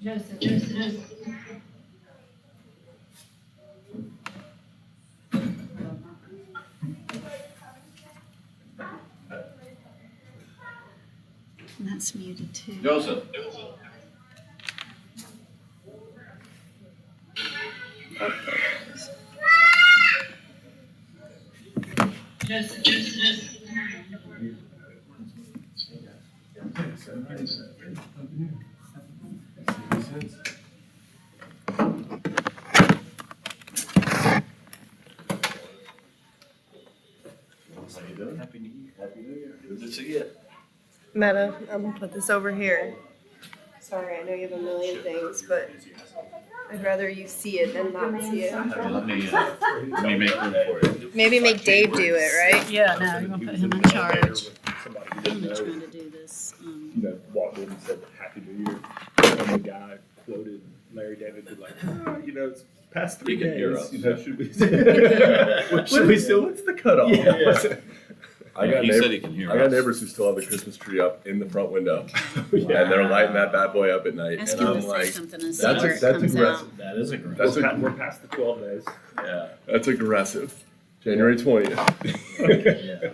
And that's muted too. Joseph. Happy New Year. Happy New Year. Good to see you. Meta, I'm gonna put this over here. Sorry, I know you have a million things, but I'd rather you see it than not see it. Let me make room for you. Maybe make Dave do it, right? Yeah, no, you're gonna put him in charge. I'm trying to do this. Walked in and said Happy New Year, and the guy quoted Larry David, be like, it's past 3 days. Should we? Should we still? What's the cutoff? Yeah. He said he can hear us. I got neighbors who still have the Christmas tree up in the front window, and they're lighting that bad boy up at night. Ask And him I'm to say like, something and see that's where it that's comes aggressive. out. That is aggressive. We're past the 12 days. Yeah. That's aggressive. January 20th. Yeah.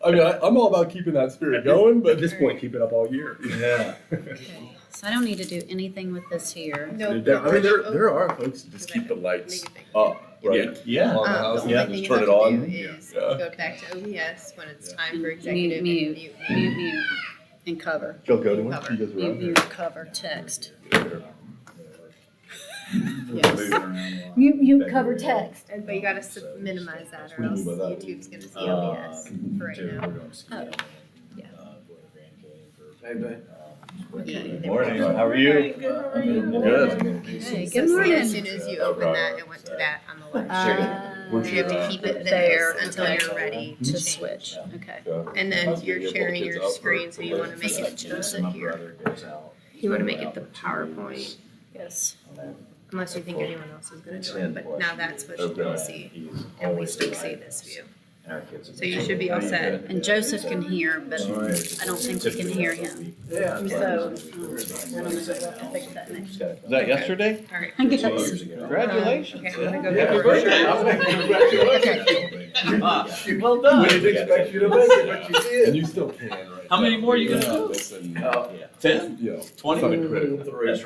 I mean, I'm all about keeping that spirit going, At but this point, keep it up all year. Yeah. Okay, so I don't need to do anything with this here. No. I mean, there are folks that just keep the lights up, right? Yeah. On the house, The and only thing just you turn have it to on. do is Yeah. go back to OBS when it's time for Mute, executive mute, and mute. mute, and cover. She'll go to him. Cover. She goes Mute, around here. mute, cover, text. Moving Yes. around a lot. Mute, cover, text. But you gotta minimize that or What do else you mean by that? YouTube's gonna see OBS for right now. Oh. Yeah. Hey, babe. Okay. Morning. How are you? Good. Hey, So good see, morning. as soon as you open that, it went to that on the left. So you have to keep it there until you're ready To switch, okay. And then you're sharing your screen, so you wanna make it Joseph here. You wanna make it the PowerPoint, Yes. unless you think anyone else is gonna do it, but now that's what she's gonna see. And we still see this view. So you should be all set. And Joseph can hear, but I don't think we can hear him. So, I don't know, we'll have to fix that next. Was that yesterday? All right. I guess. Congratulations. Okay, I'm gonna go Happy get birthday. Okay. Well done. We didn't expect you to make it, but you did. And you still can, right? How many more are you gonna do? Listen, 10? 20? 20? Something critical. That's right.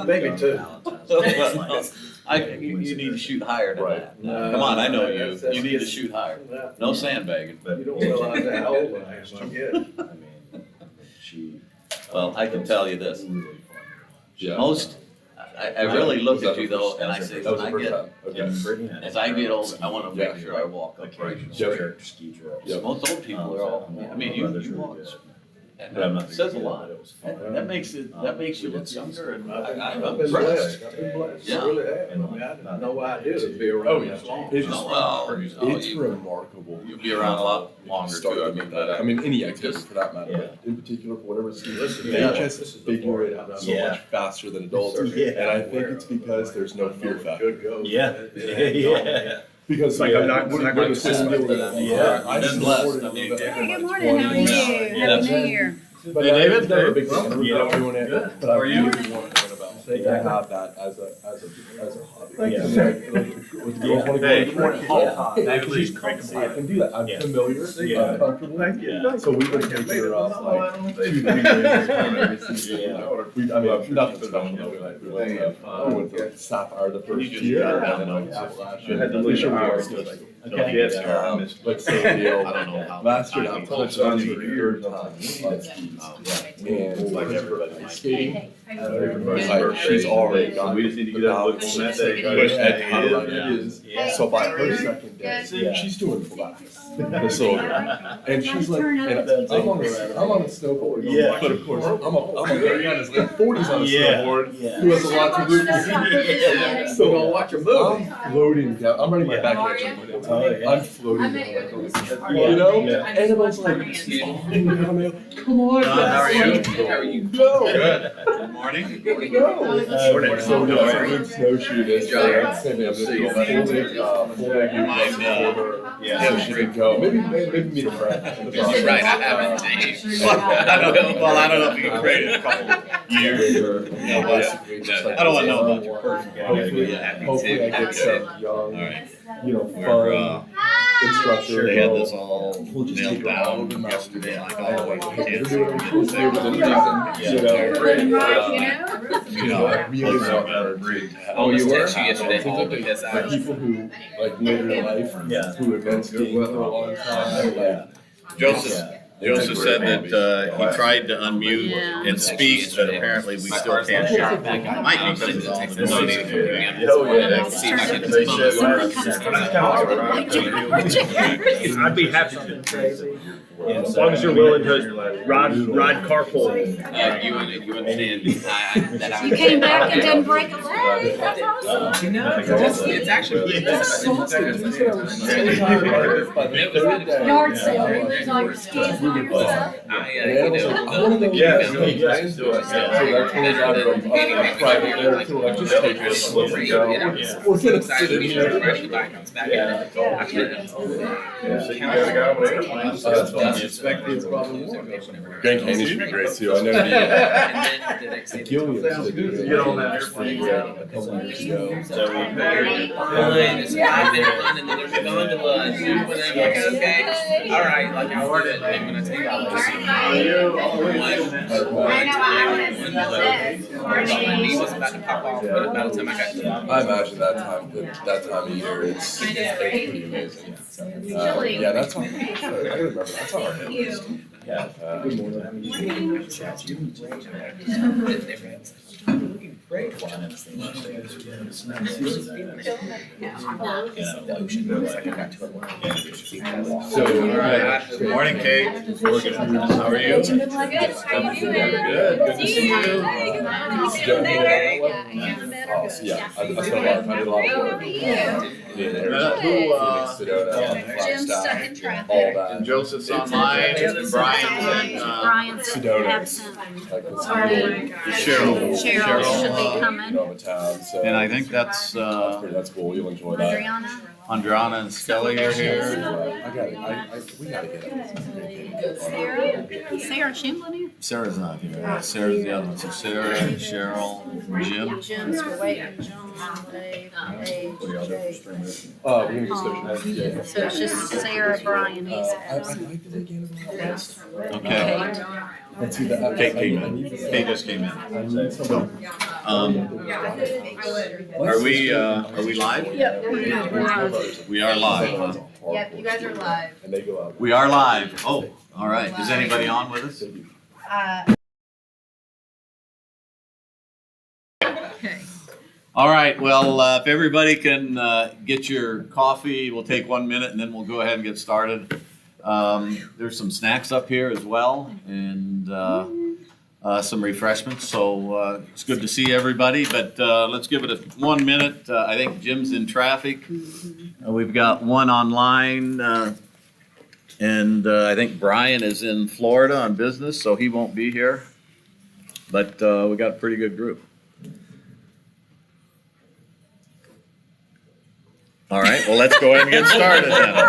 Maybe two. You need to shoot higher than Right. that. Come on, I know you. You need to shoot higher. No sandbagging. You don't realize how old I am, yeah. Well, I can tell you this. Yeah. Most, I really look at you though, and I say, That was when the I first get, time. Okay. as I get older, I wanna Yeah. make sure I walk upright. Yep. Yep. Most old people are all, I mean, you walk, and that says a lot. That makes you look younger, and I'm I've been impressed. blessed, I've been blessed, I Yeah. really have. I mean, I had no idea it'd be Oh, around yeah. this long. It's, it's you- remarkable. You'll be around a lot longer Start too, I with mean, that. but, I mean, any activity just- for that matter, yeah. but in particular for whatever it's, Listen, they yeah. just figure it out so Yeah. much faster than adults. Yeah. And I think it's because there's no fear factor. Good go. Yeah. Yeah. Because Like, I'm not we're gonna the same deal with that. Yeah. I Been just blessed. reported I a mean, little bit Hey, over good my morning, how are 20s. you? Yeah. Happy New Year. But Hey, David. I've never a big fan of Yeah. doing it, Good. but How I are you? really want to have that as a hobby. Thank Yeah. you. With the girls want to go Hey. to the morning. Yeah. Yeah, 'cause she's comfortable. I can do that. I'm familiar, Yeah. comfortable. Yeah. So we've been taking her off like 2-3 days every season. I mean, nothing special. We went to Sapphire the first year, and then I went to last year. This year we are still like, Okay. Yes, like same deal. I don't know how. Last year, I'm told son for the third time on skis. And Like everybody. ice skating. Everybody's Like, birthday. she's already got We just need to get out the on that bouts day. pushed at Yeah. how right it is. Yeah. So by her second day, Yeah. she's doing flaps. So, and she's like, and I'm on a snowboard. Yeah. But of course, I'm a guy in his late 40s on a Yeah. snowboard Yeah. who has a lot to lose. So don't watch a movie. I'm floating down. I'm running my back here. Oh, yeah. I'm floating down. Yeah. You know? Yeah. And everyone's like, come on, Don, how are you? Dad. How are you? Go. Good. Morning. So we have a good snowshoe this year. I'd say we have this full day so she could go. Maybe meet a friend. You're right, I haven't. I don't know if you can create a couple years or, I don't want to know about your personal life. Hopefully I get some young, We're, fun instructor. sure they had this all We'll just nailed take her all over down the yesterday, mountain. like all the way to We're kids. doing what we're supposed to do with the really want her. Oh, you were? Like people who like later in life who have been skiing for a long time. Like, Joseph said that he tried to unmute Yeah. and speak, but apparently we still can't hear him. Might be because of all the noise. I'd be happy to. As long as you're willing to ride carpool. You understand? You came back and didn't break a leg, that's awesome. It's actually. Yard sale, you lose all your skis and all your stuff. Just take this. We're gonna sit in here. Grand Canyon's would be great too. I know the Gilliam's did a Get on that airplane. a couple years ago. It's 5 minute run and then there's a gondola and you put in like, okay, all right, like I ordered it. And when I take my knee was about to pop off, but by the time I got to I imagine that time of year, it's pretty amazing. Yeah, that's on. I gotta remember, that's on our hit list. Good morning. So, all right. Good morning, Kate. How are you? Good, how you doing? Good. Good to see you. Yeah, I spent a lot of time, I did a lot of work. Jim's stuck in traffic. All that. And Joseph's online, and Brian's Brian's Sedona. absent. Like this. Cheryl. Cheryl should be coming. Over town, so. And I think that's That's cool, you'll enjoy that. Adriana. Andriana and Skelly are here. We gotta get it. Sarah Shimlin here? Sarah's not here. Sarah's the other one. So Sarah, Cheryl, Jim. Jim's for waiting. John, Dave, Paige, Jake. We're gonna get started. Yeah. So it's just Sarah, Brian, he's I absent. like the game of the last. Okay. Let's see that. Kate came in. Kate just came in. I need some. Are we live? Yep, we're live. We are live, huh? Yep, you guys are live. And they go out. We are live. Oh, all right. Is anybody on with us? Okay. All right. Well, if everybody can get your coffee, we'll take 1 minute and then we'll go ahead and get started. There's some snacks up here as well and some refreshments. So it's good to see everybody, but let's give it 1 minute. I think Jim's in traffic. We've got one online. And I think Brian is in Florida on business, so he won't be here. But we got a pretty good group. All right, well, let's go ahead and get started then.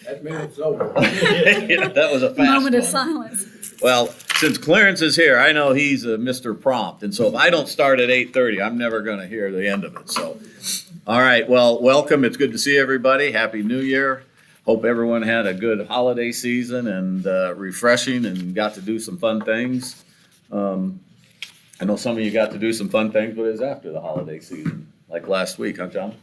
That minute's over. Yeah, that was a fast Moment of one. silence. Well, since Clarence is here, I know he's a Mr. Prompt, and so if I don't start at 8:30, I'm never going to hear the end of it. So, all right, well, welcome. It's good to see everybody. Happy New Year. Hope everyone had a good holiday season and refreshing and got to do some fun things. I know some of you got to do some fun things, but it was after the holiday season, like last week, huh, John?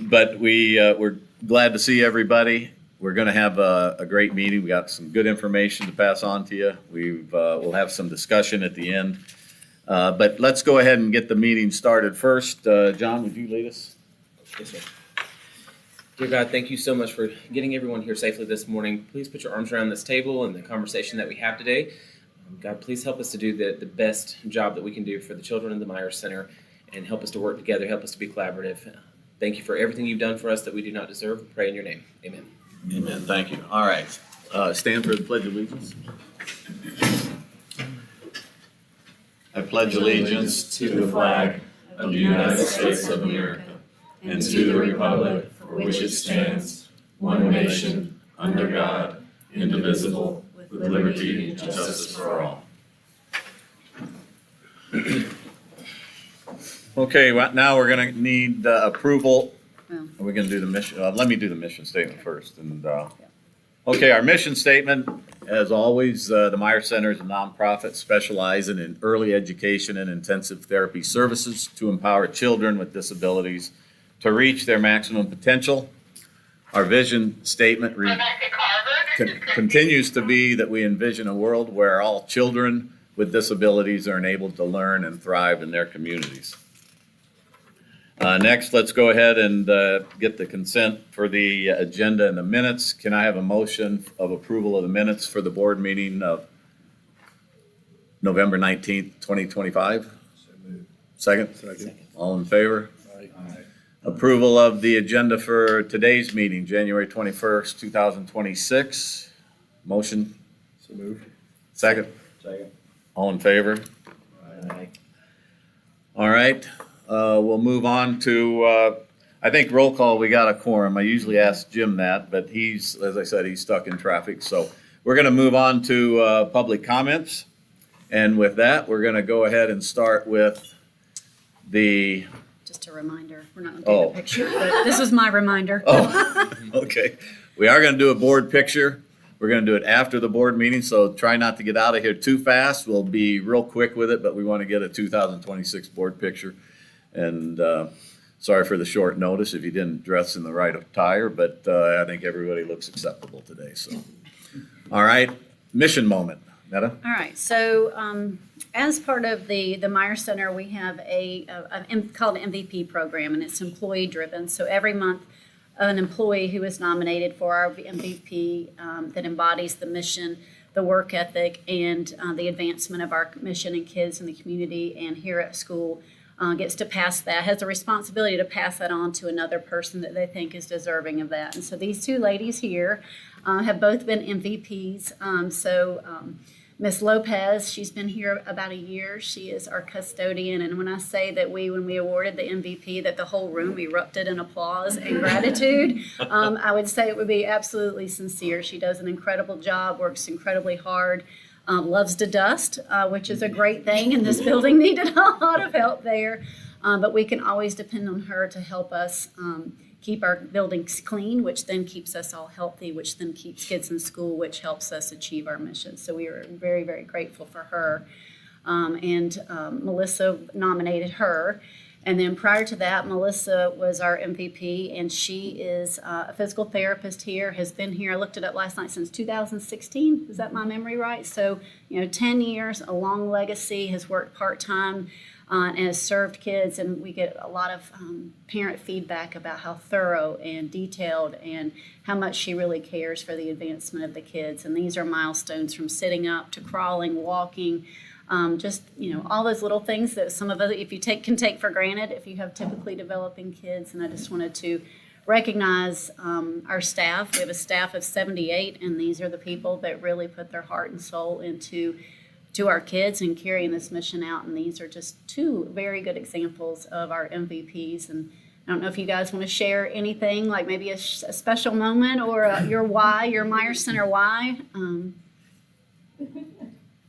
But we're glad to see everybody. We're going to have a great meeting. We got some good information to pass on to you. We'll have some discussion at the end. But let's go ahead and get the meeting started first. John, would you lead us? Yes, sir. Dear God, thank you so much for getting everyone here safely this morning. Please put your arms around this table and the conversation that we have today. God, please help us to do the best job that we can do for the children in the Meyer Center and help us to work together, help us to be collaborative. Thank you for everything you've done for us that we do not deserve. We pray in your name. Amen. Amen. Thank you. All right. Stand for the Pledge of Allegiance. I pledge allegiance to the flag of the United States of America and to the republic for which it stands, one nation, under God, indivisible, with liberty and justice for all. Okay, well, now we're going to need approval. Are we going to do the mission? Let me do the mission statement first. Okay, our mission statement, as always, the Meyer Center is a nonprofit specializing in early education and intensive therapy services to empower children with disabilities to reach their maximum potential. Our vision statement continues to be that we envision a world where all children with disabilities are enabled to learn and thrive in their communities. Next, let's go ahead and get the consent for the agenda and the minutes. Can I have a motion of approval of the minutes for the board meeting of November 19th, 2025? Second? All in favor? Aye. Approval of the agenda for today's meeting, January 21st, 2026. Motion? So moved. Second? All in favor? Aye. All right, we'll move on to, I think roll call, we got a quorum. I usually ask Jim that, but he's, as I said, he's stuck in traffic. So we're going to move on to public comments. And with that, we're going to go ahead and start with the, Just a reminder, we're not gonna do the picture, but this is my reminder. Okay. We are going to do a board picture. We're going to do it after the board meeting, so try not to get out of here too fast. We'll be real quick with it, but we want to get a 2026 board picture. And sorry for the short notice if you didn't dress in the right attire, but I think everybody looks acceptable today. So, all right, mission moment. Netta? All right, so as part of the Meyer Center, we have called an MVP program, and it's employee driven. So every month, an employee who is nominated for our MVP that embodies the mission, the work ethic, and the advancement of our mission and kids in the community and here at school gets to pass that, has a responsibility to pass that on to another person that they think is deserving of that. And so these two ladies here have both been MVPs. Miss Lopez, she's been here about a year. She is our custodian. And when I say that when we awarded the MVP, that the whole room erupted in applause and gratitude, I would say it would be absolutely sincere. She does an incredible job, works incredibly hard, loves to dust, which is a great thing. And this building needed a lot of help there. But we can always depend on her to help us keep our buildings clean, which then keeps us all healthy, which then keeps kids in school, which helps us achieve our mission. So we are very, very grateful for her. Melissa nominated her. And then prior to that, Melissa was our MVP, and she is a physical therapist here, has been here, I looked it up last night, since 2016. Is that my memory right? So, 10 years, a long legacy, has worked part-time, and has served kids, and we get a lot of parent feedback about how thorough and detailed and how much she really cares for the advancement of the kids. And these are milestones from sitting up to crawling, walking, all those little things that some of us, if you can take for granted if you have typically developing kids. And I just wanted to recognize our staff. We have a staff of 78, and these are the people that really put their heart and soul into our kids and carrying this mission out. And these are just two very good examples of our MVPs. And I don't know if you guys want to share anything, like maybe a special moment or your why, your Meyer Center why.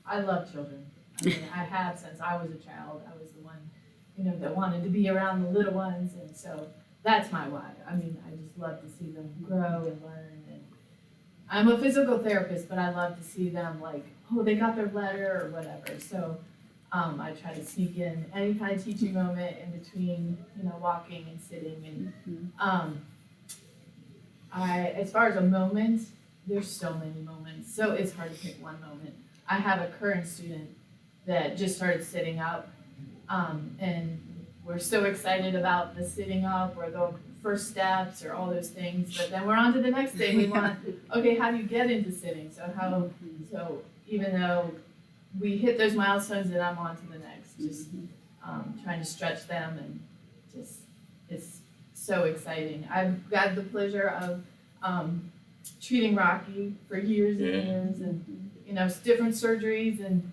I love children. I mean, I have since I was a child. I was the one, that wanted to be around the little ones. And so that's my why. I mean, I just love to see them grow and learn. And I'm a physical therapist, but I love to see them they got their letter or whatever. So I try to sneak in any kind of teaching moment in between, walking and sitting. And as far as a moment, there's so many moments. So it's hard to pick one moment. I have a current student that just started sitting up, and we're so excited about the sitting up or the first steps or all those things, but then we're on to the next thing. We want, okay, how do you get into sitting? So even though we hit those milestones, then I'm on to the next, just trying to stretch them, and just, it's so exciting. I've got the pleasure of treating Rocky for years and years, and different surgeries, and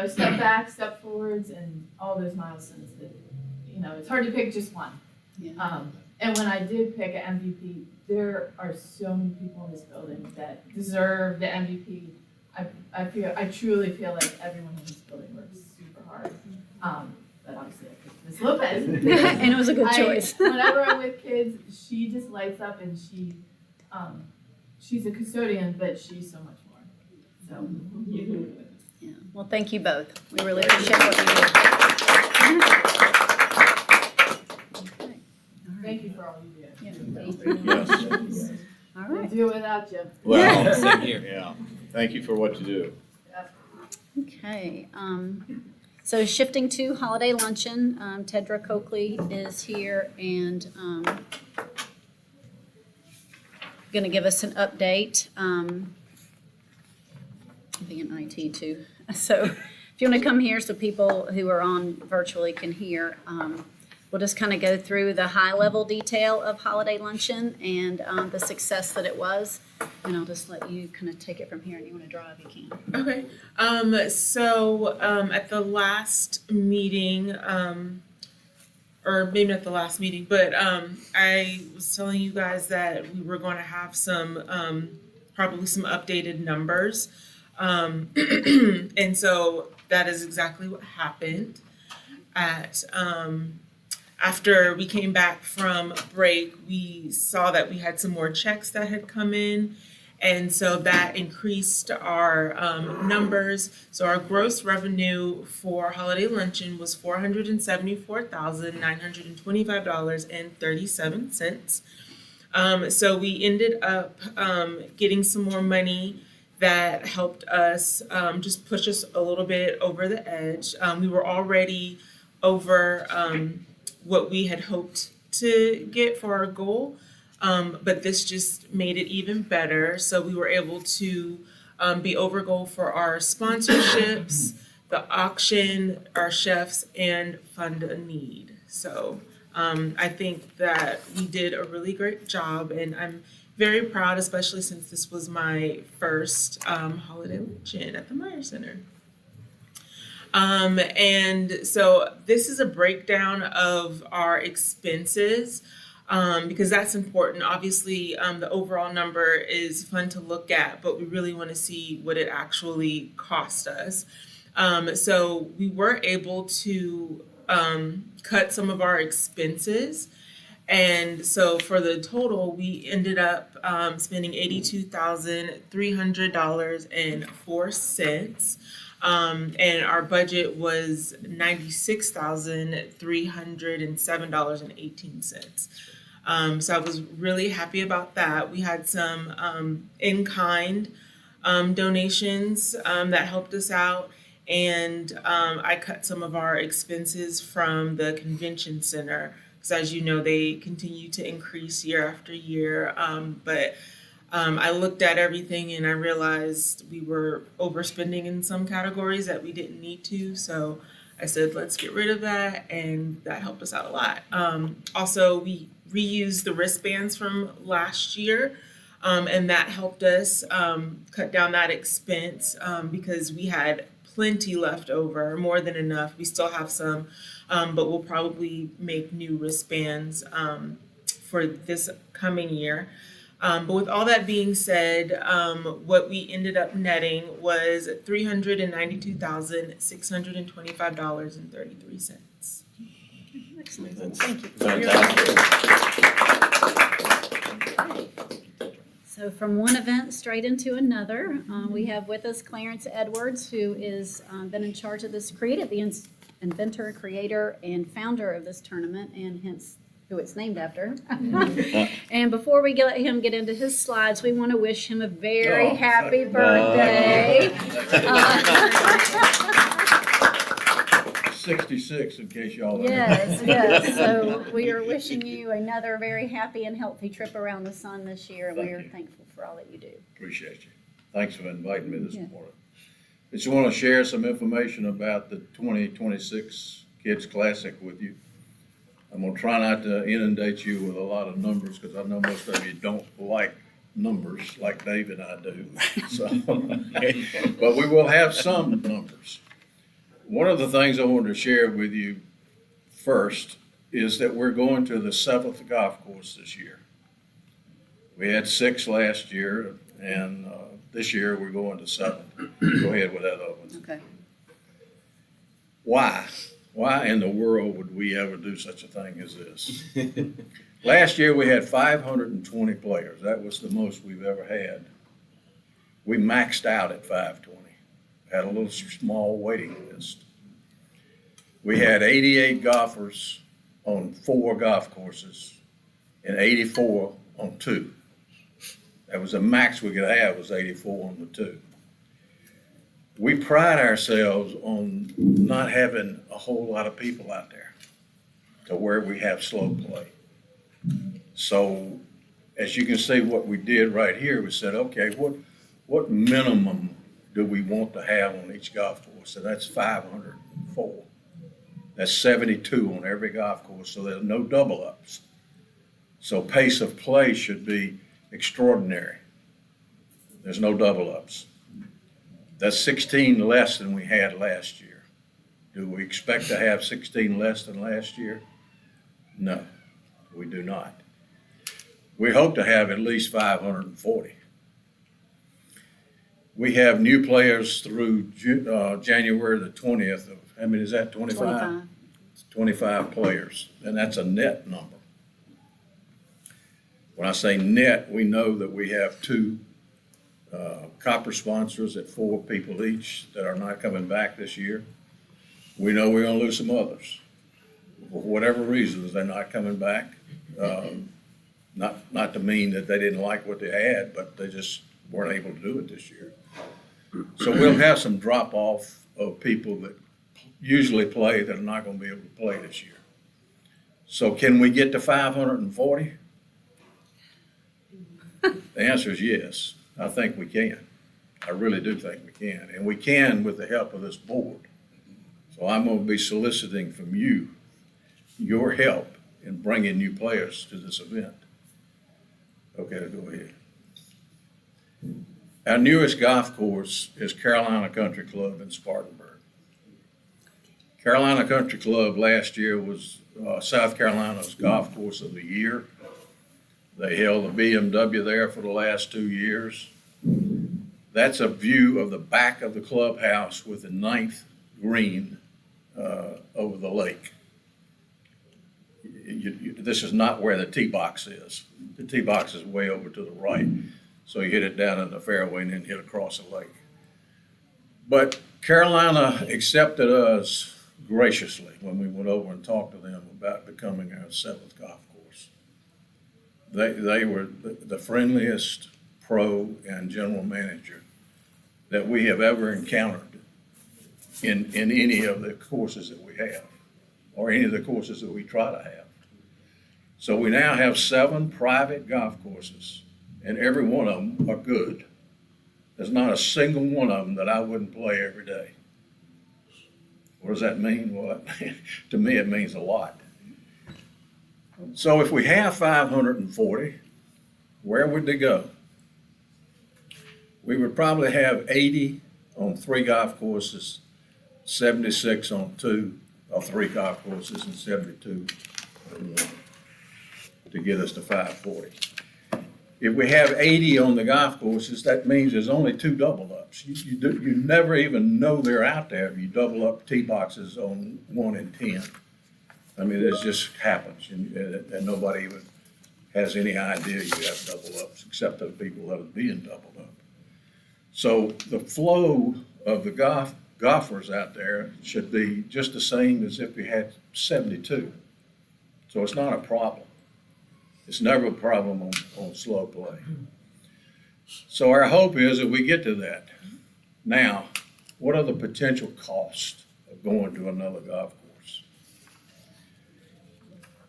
step back, step forwards, and all those milestones that, it's hard to pick just one. Yeah. And when I did pick an MVP, there are so many people in this building that deserve the MVP. I truly feel like everyone in this building works super hard. But obviously I picked Ms. Lopez. And it was a good choice. Whenever I'm with kids, she just lights up, and she's a custodian, but she's so much more. So. Yeah. Well, thank you both. We really appreciate what you do. Okay. Thank you for all you do. Yeah, thank you. Yes. All We'll right. do it without you. Well, Same here. yeah. Thank you for what you do. Okay. So shifting to holiday luncheon, Tedra Coakley is here and going to give us an update. Being IT too. So if you want to come here so people who are on virtually can hear, we'll just kind of go through the high level detail of holiday luncheon and the success that it was. And I'll just let you kind of take it from here, and you want to drive, you can. Okay. At the last meeting, or maybe not the last meeting, but I was telling you guys that we were going to have some, probably some updated numbers. And so that is exactly what happened. After we came back from break, we saw that we had some more checks that had come in. And so that increased our numbers. So our gross revenue for holiday luncheon was $474,925.37. So we ended up getting some more money that helped us just push us a little bit over the edge. We were already over what we had hoped to get for our goal. But this just made it even better. So we were able to be over goal for our sponsorships, the auction, our chefs, and fund a need. So I think that we did a really great job, and I'm very proud, especially since this was my first holiday luncheon at the Meyer Center. And so this is a breakdown of our expenses. Because that's important. Obviously, the overall number is fun to look at, but we really want to see what it actually cost us. So we were able to cut some of our expenses. And so for the total, we ended up spending $82,300.04. And our budget was $96,307.18. So I was really happy about that. We had some in-kind donations that helped us out, and I cut some of our expenses from the convention center because, as you know, they continue to increase year after year. But I looked at everything and I realized we were overspending in some categories that we didn't need to. So I said, let's get rid of that, and that helped us out a lot. Also, we reused the wristbands from last year, and that helped us cut down that expense because we had plenty left over, more than enough. We still have some, but we'll probably make new wristbands for this coming year. But with all that being said, what we ended up netting was $392,625.33. Excellent. That's Thank you. fantastic. So from one event straight into another, we have with us Clarence Edwards, who is been in charge of this, created the inventor, creator, and founder of this tournament, and hence who it's named after. And before we let him get into his slides, we want to wish him a very happy birthday. 66, in case y'all don't know. Yes. So we are wishing you another very happy and healthy trip around the sun this year, and we are thankful for all that you do. Appreciate you. Thanks for inviting me this Yeah. morning. I just want to share some information about the 2026 Kids Classic with you. I'm going to try not to inundate you with a lot of numbers because I know most of you don't like numbers like Dave and I do. So, but we will have some numbers. One of the things I wanted to share with you first is that we're going to the 7th golf course this year. We had 6 last year, and this year we're going to 7. Go ahead with that other one. Okay. Why? Why in the world would we ever do such a thing as this? Last year we had 520 players. That was the most we've ever had. We maxed out at 520. Had a little small waiting list. We had 88 golfers on 4 golf courses and 84 on 2. That was the max we could have, was 84 on the 2. We pride ourselves on not having a whole lot of people out there to where we have slow play. So as you can see, what we did right here, we said, okay, what minimum do we want to have on each golf course? So that's 504. That's 72 on every golf course, so there's no double ups. So pace of play should be extraordinary. There's no double ups. That's 16 less than we had last year. Do we expect to have 16 less than last year? No, we do not. We hope to have at least 540. We have new players through January the 20th of, I mean, is that 25? 25 players, and that's a net number. When I say net, we know that we have 2 copper sponsors at 4 people each that are not coming back this year. We know we're gonna lose some others. For whatever reasons, they're not coming back. Not to mean that they didn't like what they had, but they just weren't able to do it this year. So we'll have some drop off of people that usually play that are not gonna be able to play this year. So can we get to 540? The answer is yes. I think we can. I really do think we can. And we can with the help of this board. So I'm going to be soliciting from you your help in bringing new players to this event. Okay, go ahead. Our newest golf course is Carolina Country Club in Spartanburg. Carolina Country Club last year was South Carolina's golf course of the year. They held the BMW there for the last 2 years. That's a view of the back of the clubhouse with the 9th green over the lake. This is not where the tee box is. The tee box is way over to the right. So you hit it down in the fairway and then hit across the lake. But Carolina accepted us graciously when we went over and talked to them about becoming our 7th golf course. They were the friendliest pro and general manager that we have ever encountered in any of the courses that we have, or any of the courses that we try to have. So we now have 7 private golf courses, and every one of them are good. There's not a single one of them that I wouldn't play every day. What does that mean? Well, to me, it means a lot. So if we have 540, where would they go? We would probably have 80 on 3 golf courses, 76 on 2 or 3 golf courses, and 72 on 1 to get us to 540. If we have 80 on the golf courses, that means there's only 2 double ups. You never even know they're out there if you double up tee boxes on 1 and 10. I mean, it just happens, and nobody even has any idea you have double ups, except the people that are being doubled up. So the flow of the golfers out there should be just the same as if we had 72. So it's not a problem. It's never a problem on slow play. So our hope is that we get to that. Now, what are the potential costs of going to another golf course?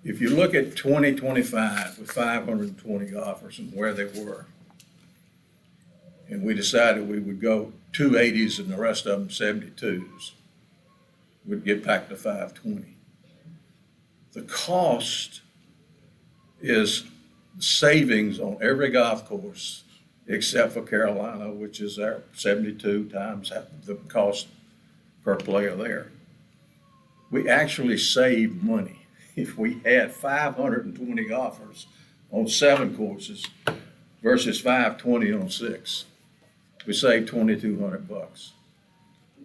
If you look at 2025 with 520 golfers and where they were, and we decided we would go 280s and the rest of them 72s, we'd get back to 520. The cost is savings on every golf course except for Carolina, which is our 72 times the cost per player there. We actually saved money. If we had 520 golfers on 7 courses versus 520 on 6, we saved $2,200,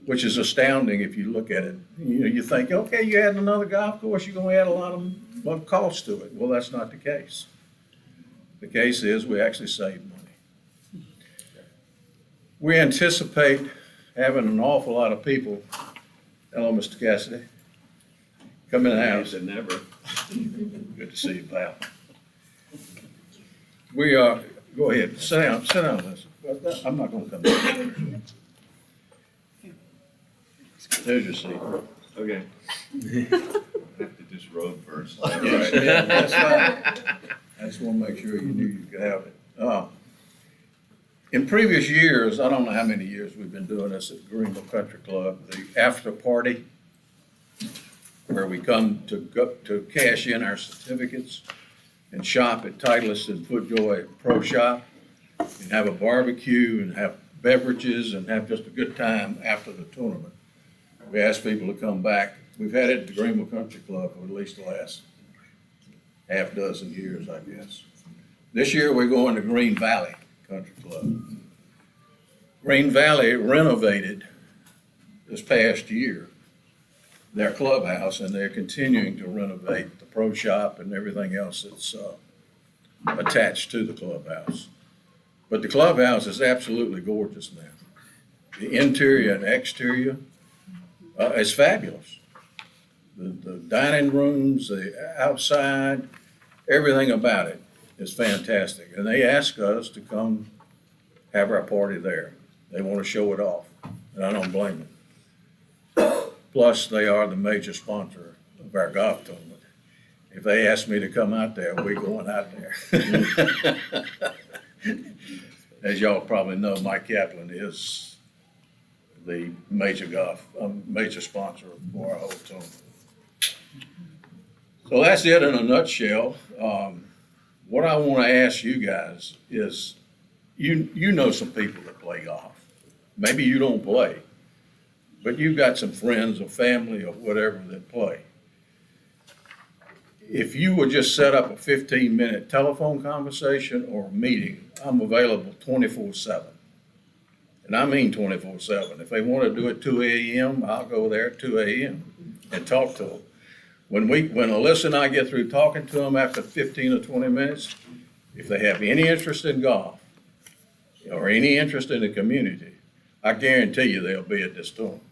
which is astounding if you look at it. You know, you think, okay, you add another golf course, you're going to add a lot of cost to it. Well, that's not the case. The case is we actually saved money. We anticipate having an awful lot of people. Hello, Mr. Cassidy. Come in the house. Never. Good to see you, pal. We are, go ahead, sit down, listen. I'm not gonna come down. There's your seat. Okay. Have to just road first. All right, yeah, that's fine. I just wanna make sure you knew you could have it. In previous years, I don't know how many years we've been doing this at Greenville Country Club, the after party, where we come to cash in our certificates and shop at Titleist and FootJoy Pro Shop and have a barbecue and have beverages and have just a good time after the tournament. We ask people to come back. We've had it at the Greenville Country Club for at least the last half dozen years, I guess. This year, we're going to Green Valley Country Club. Green Valley renovated this past year their clubhouse, and they're continuing to renovate the pro shop and everything else that's attached to the clubhouse. But the clubhouse is absolutely gorgeous now. The interior and exterior is fabulous. The dining rooms, the outside, everything about it is fantastic. And they ask us to come have our party there. They want to show it off, and I don't blame them. Plus, they are the major sponsor of our golf tournament. If they ask me to come out there, we're going out there. As y'all probably know, Mike Kaplan is the major sponsor for our whole tournament. So that's it in a nutshell. What I want to ask you guys is, you know some people that play golf. Maybe you don't play, but you've got some friends or family or whatever that play. If you would just set up a 15-minute telephone conversation or meeting, I'm available 24/7. And I mean 24/7. If they want to do it 2 a.m., I'll go there at 2 a.m. and talk to them. When Alyssa and I get through talking to them after 15 or 20 minutes, if they have any interest in golf or any interest in the community, I guarantee you they'll be at this tournament.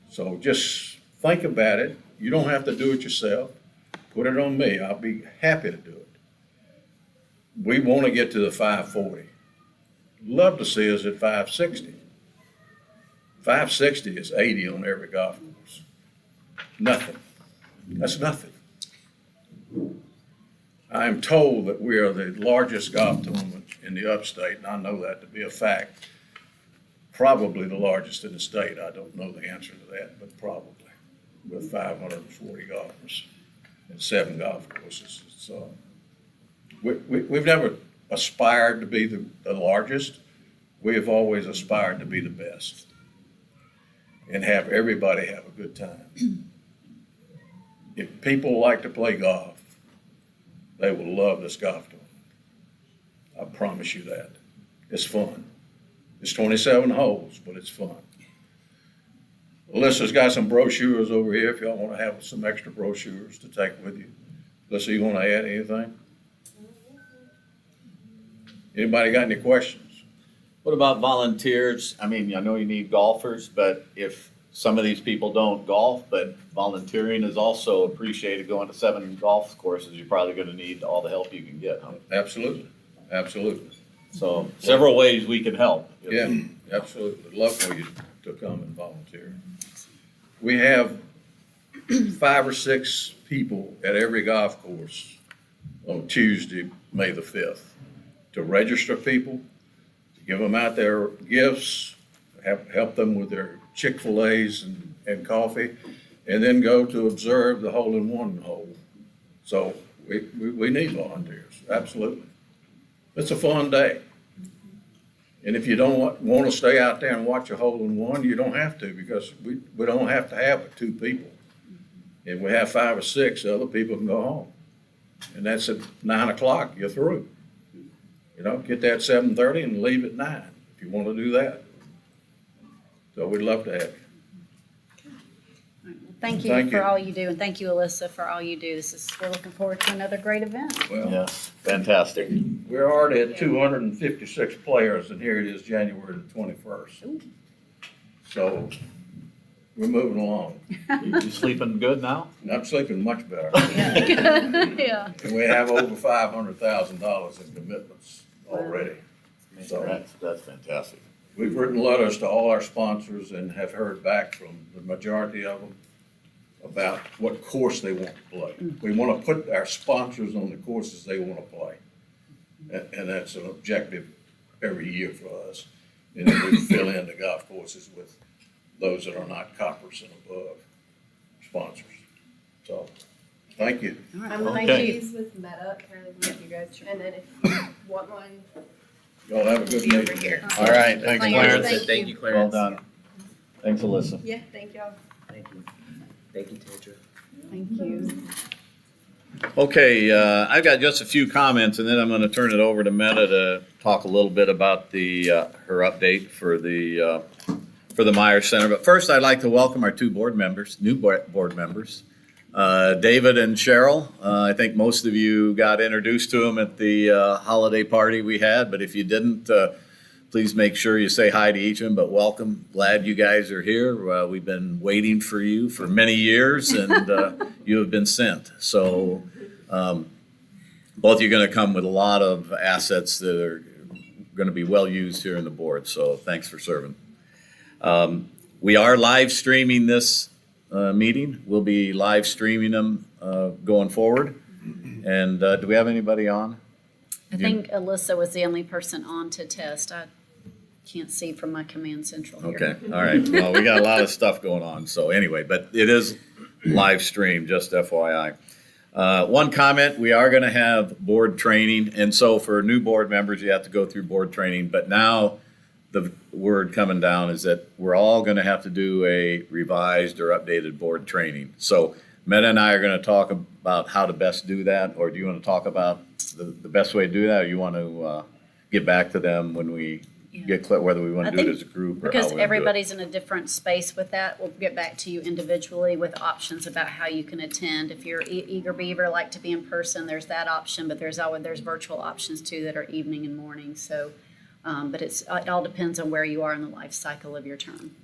So just think about it. You don't have to do it yourself. Put it on me. I'll be happy to do it. We want to get to the 540. Love to see us at 560. 560 is 80 on every golf course. Nothing. That's nothing. I am told that we are the largest golf tournament in the upstate, and I know that to be a fact. Probably the largest in the state. I don't know the answer to that, but probably, with 540 golfers and 7 golf courses. So we've never aspired to be the largest. We have always aspired to be the best and have everybody have a good time. If people like to play golf, they will love this golf tournament. I promise you that. It's fun. It's 27 holes, but it's fun. Alyssa's got some brochures over here if y'all want to have some extra brochures to take with you. Alyssa, you want to add anything? Anybody got any questions? What about volunteers? I mean, I know you need golfers, but if some of these people don't golf, but volunteering is also appreciated. Going to 7 golf courses, you're probably going to need all the help you can get, huh? Absolutely, absolutely. So several ways we can help. Yeah, absolutely. Love for you to come and volunteer. We have 5 or 6 people at every golf course on Tuesday, May the 5th, to register people, to give them out their gifts, help them with their Chick-fil-A's and coffee, and then go to observe the hole-in-one hole. So we need volunteers, absolutely. It's a fun day. And if you don't want to stay out there and watch a hole-in-one, you don't have to, because we don't have to have but 2 people. If we have 5 or 6, the other people can go home. And that's at 9 o'clock, you're through. You know, get there at 7:30 and leave at 9, if you want to do that. So we'd love to have you. Thank you Thank for you. all you do, and thank you, Alyssa, for all you do. We're looking forward to another great event. Well, Yes, fantastic. we're already at 256 players, and here it is January the 21st. So we're moving along. You sleeping good now? And I'm sleeping much better. Yeah. And we have over $500,000 in commitments already. So That's fantastic. we've written letters to all our sponsors and have heard back from the majority of them about what course they want to play. We want to put our sponsors on the courses they want to play. And that's an objective every year for us. And then we fill in the golf courses with those that are not coppers and above sponsors. So, thank you. All right, I'm well, gonna thank leave you. these with Meta, can I leave them with you guys? And then if you want one, Y'all have a good be over meeting. here. All right, thanks, Clarence, Clarence. Thank you, Well Clarence. done. Thanks, Alyssa. Yeah, thank y'all. Thank you. Thank you, Tedra. Thank you. Okay, I've got just a few comments, and then I'm going to turn it over to Meta to talk a little bit about her update for the Meyer Center. But first, I'd like to welcome our 2 new board members, David and Cheryl. I think most of you got introduced to them at the holiday party we had, but if you didn't, please make sure you say hi to each of them, but welcome. Glad you guys are here. We've been waiting for you for many years, and you have been sent. So both of you are going to come with a lot of assets that are going to be well used here in the board. So thanks for serving. We are live streaming this meeting. We'll be live streaming them going forward. And do we have anybody on? I think Alyssa was the only person on to test. I can't see from my command central here. Okay, all right. Well, we got a lot of stuff going on. So anyway, but it is live stream, just FYI. One comment, we are going to have board training. And so for new board members, you have to go through board training. But now the word coming down is that we're all going to have to do a revised or updated board training. So Meta and I are going to talk about how to best do that. Or do you want to talk about the best way to do that? Or you want to get back to them when we get clear whether we want to I do it think as a group or how Because we want to do it? everybody's in a different space with that, we'll get back to you individually with options about how you can attend. If you're eager beaver, like to be in person, there's that option, but there's virtual options too that are evening and morning. So, but it all depends on where you are in the life cycle of your term.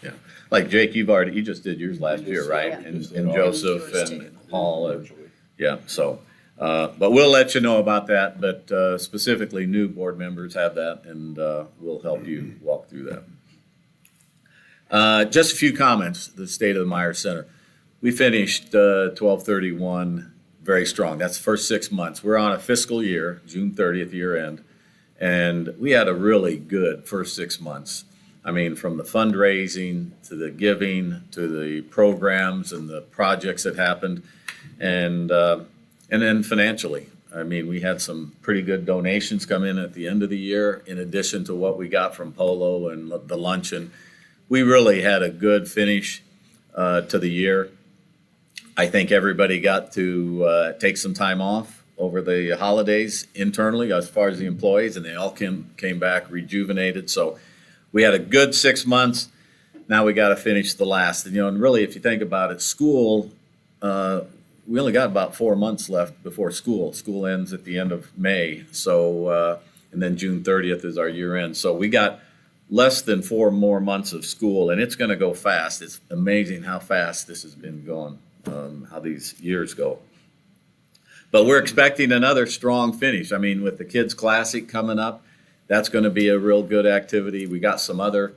Yeah, like Jake, you just did yours last year, right? Yeah. And Joseph Yours and too. Paul, yeah, so, but we'll let you know about that, but specifically new board members have that, and we'll help you walk through that. Just a few comments, the state of the Meyer Center. We finished 12/31 very strong. That's the first 6 months. We're on a fiscal year, June 30th year end, and we had a really good first 6 months. I mean, from the fundraising to the giving to the programs and the projects that happened, and then financially. I mean, we had some pretty good donations come in at the end of the year, in addition to what we got from Polo and the luncheon. We really had a good finish to the year. I think everybody got to take some time off over the holidays internally as far as the employees, and they all came back rejuvenated. So we had a good 6 months. Now we got to finish the last. And, and really, if you think about it, school, we only got about 4 months left before school. School ends at the end of May. So, and then June 30th is our year end. So we got less than 4 more months of school, and it's going to go fast. It's amazing how fast this has been going, how these years go. But we're expecting another strong finish. I mean, with the Kids Classic coming up, that's going to be a real good activity. We got some other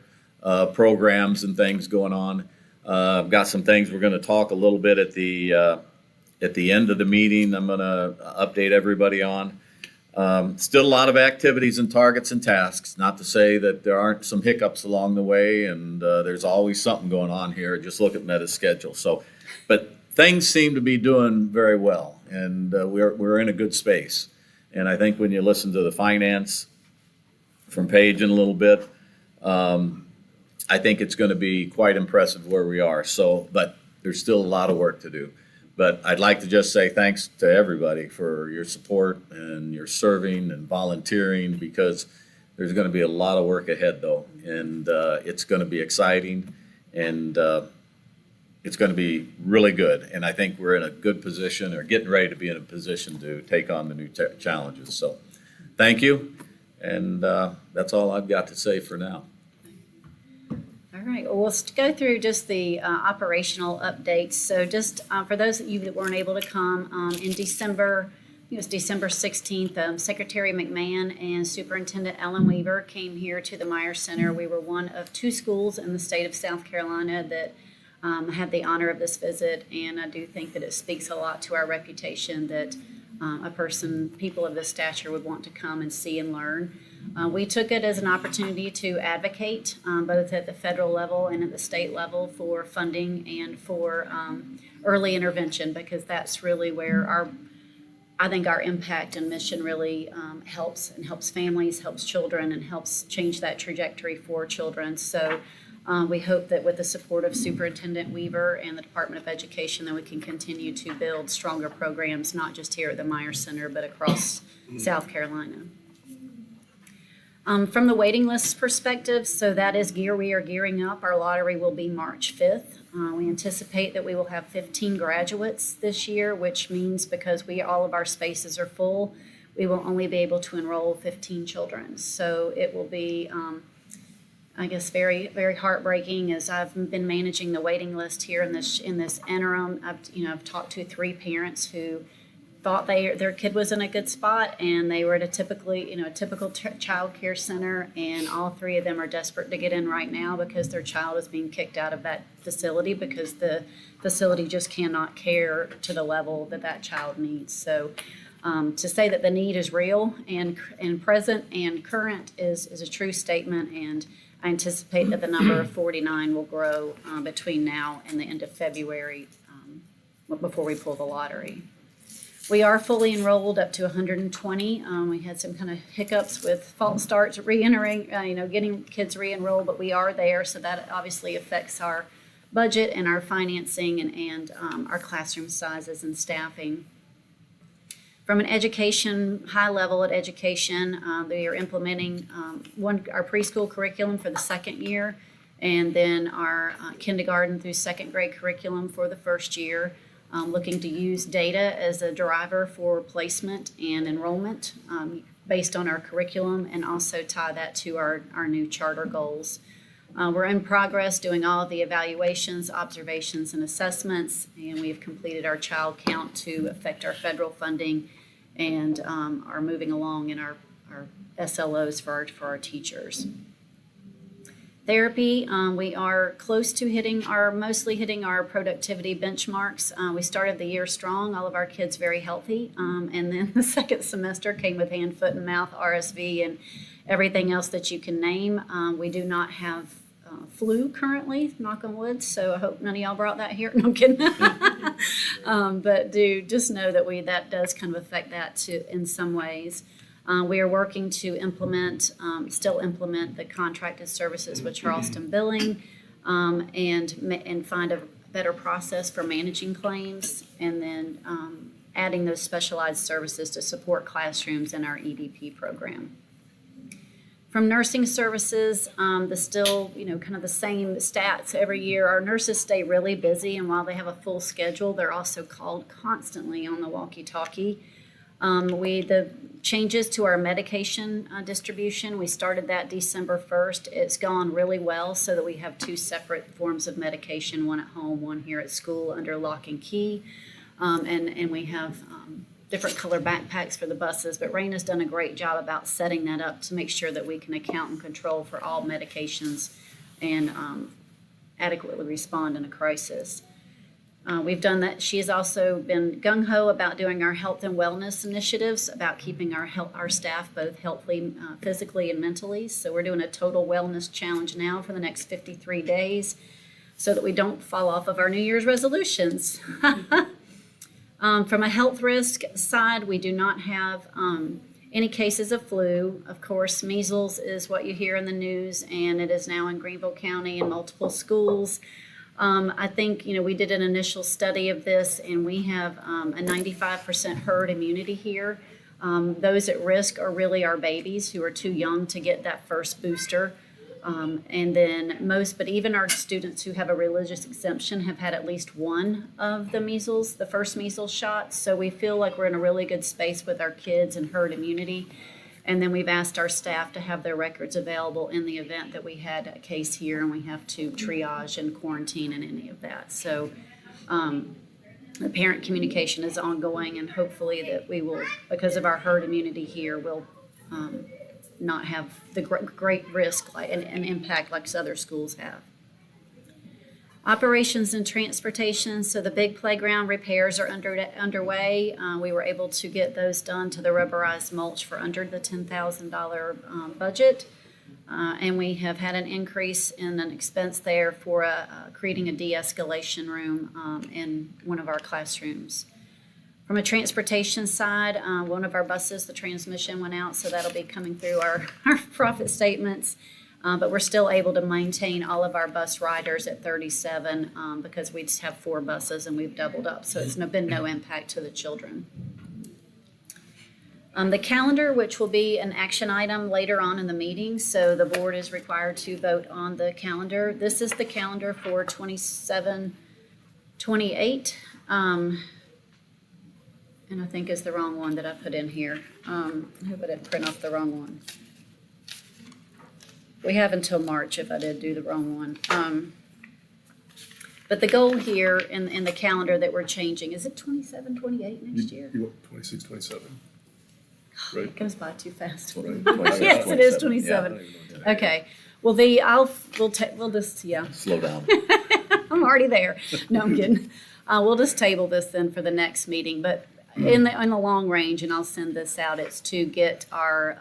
programs and things going on. Got some things we're going to talk a little bit at the end of the meeting. I'm going to update everybody on. Still a lot of activities and targets and tasks. Not to say that there aren't some hiccups along the way, and there's always something going on here. Just look at Meta's schedule. So, but things seem to be doing very well, and we're in a good space. And I think when you listen to the finance from Paige in a little bit. I think it's going to be quite impressive where we are. So, but there's still a lot of work to do. But I'd like to just say thanks to everybody for your support and your serving and volunteering, because there's going to be a lot of work ahead though. And it's going to be exciting, and it's going to be really good. And I think we're in a good position, or getting ready to be in a position to take on the new challenges. So thank you. And that's all I've got to say for now. All right, well, we'll go through just the operational updates. So just for those of you that weren't able to come, in December, it was December 16th, Secretary McMahon and Superintendent Ellen Weaver came here to the Meyer Center. We were one of 2 schools in the state of South Carolina that had the honor of this visit, and I do think that it speaks a lot to our reputation that people of this stature would want to come and see and learn. We took it as an opportunity to advocate both at the federal level and at the state level for funding and for early intervention, because that's really where I think our impact and mission really helps families, helps children, and helps change that trajectory for children. So we hope that with the support of Superintendent Weaver and the Department of Education, that we can continue to build stronger programs, not just here at the Meyer Center, but across South Carolina. From the waiting list perspective, so that is we are gearing up. Our lottery will be March 5th. We anticipate that we will have 15 graduates this year, which means because all of our spaces are full, we will only be able to enroll 15 children. So it will be, I guess, very, very heartbreaking. As I've been managing the waiting list here in this interim, I've talked to 3 parents who thought their kid was in a good spot, and they were at a typical child care center, and all 3 of them are desperate to get in right now because their child is being kicked out of that facility because the facility just cannot care to the level that child needs. So to say that the need is real and present and current is a true statement, and I anticipate that the number of 49 will grow between now and the end of February before we pull the lottery. We are fully enrolled up to 120. We had some kind of hiccups with false starts, re-entering, getting kids re-enrolled, but we are there, so that obviously affects our budget and our financing and our classroom sizes and staffing. From an education, high level at education, they are implementing our preschool curriculum for the 2nd year, and then our kindergarten through 2nd grade curriculum for the 1st year. Looking to use data as a driver for placement and enrollment based on our curriculum, and also tie that to our new charter goals. We're in progress doing all of the evaluations, observations, and assessments, and we've completed our child count to affect our federal funding, and are moving along in our SLOs for our teachers. Therapy, we are close to mostly hitting our productivity benchmarks. We started the year strong, all of our kids very healthy, and then the 2nd semester came with hand, foot, and mouth, RSV, and everything else that you can name. We do not have flu currently, knock on wood, so I hope none of y'all brought that here. No, I'm kidding. But do just know that that does kind of affect that in some ways. We are working to still implement the contracted services with Charleston billing, and find a better process for managing claims, and then adding those specialized services to support classrooms in our EDP program. From nursing services, kind of the same stats every year. Our nurses stay really busy, and while they have a full schedule, they're also called constantly on the walkie-talkie. The changes to our medication distribution, we started that December 1st. It's gone really well, so that we have 2 separate forms of medication, one at home, one here at school under lock and key. And we have different color backpacks for the buses, but Raina's done a great job about setting that up to make sure that we can account and control for all medications and adequately respond in a crisis. We've done that. She has also been gung-ho about doing our health and wellness initiatives, about keeping our staff both healthy, physically and mentally. So we're doing a total wellness challenge now for the next 53 days so that we don't fall off of our New Year's resolutions. From a health risk side, we do not have Any cases of flu, of course, measles is what you hear in the news, and it is now in Greenville County in multiple schools. I think, we did an initial study of this, and we have a 95% herd immunity here. Those at risk are really our babies who are too young to get that first booster. And then but even our students who have a religious exemption have had at least one of the first measles shot. So we feel like we're in a really good space with our kids and herd immunity. And then we've asked our staff to have their records available in the event that we had a case here and we have to triage and quarantine and any of that. So the parent communication is ongoing, and hopefully that we will, because of our herd immunity here, will not have the great risk and impact like other schools have. Operations and transportation. So the big playground repairs are underway. We were able to get those done to the rubberized mulch for under the $10,000 budget. And we have had an increase in an expense there for creating a de-escalation room in one of our classrooms. From a transportation side, one of our buses, the transmission went out, so that'll be coming through our profit statements. But we're still able to maintain all of our bus riders at 37 because we just have 4 buses and we've doubled up. So it's been no impact to the children. The calendar, which will be an action item later on in the meeting. So the board is required to vote on the calendar. This is the calendar for 27, 28. And I think is the wrong one that I put in here. I hope I didn't print off the wrong one. We have until March if I did do the wrong one. But the goal here in the calendar that we're changing, is it 27, 28 next year? You want 26, 27. Right. It goes by too fast. Right. Yes, it is 27. Okay. Well, we'll just, yeah. Slow down. I'm already there. No, I'm kidding. We'll just table this then for the next meeting. But in the long range, and I'll send this out, it's to get our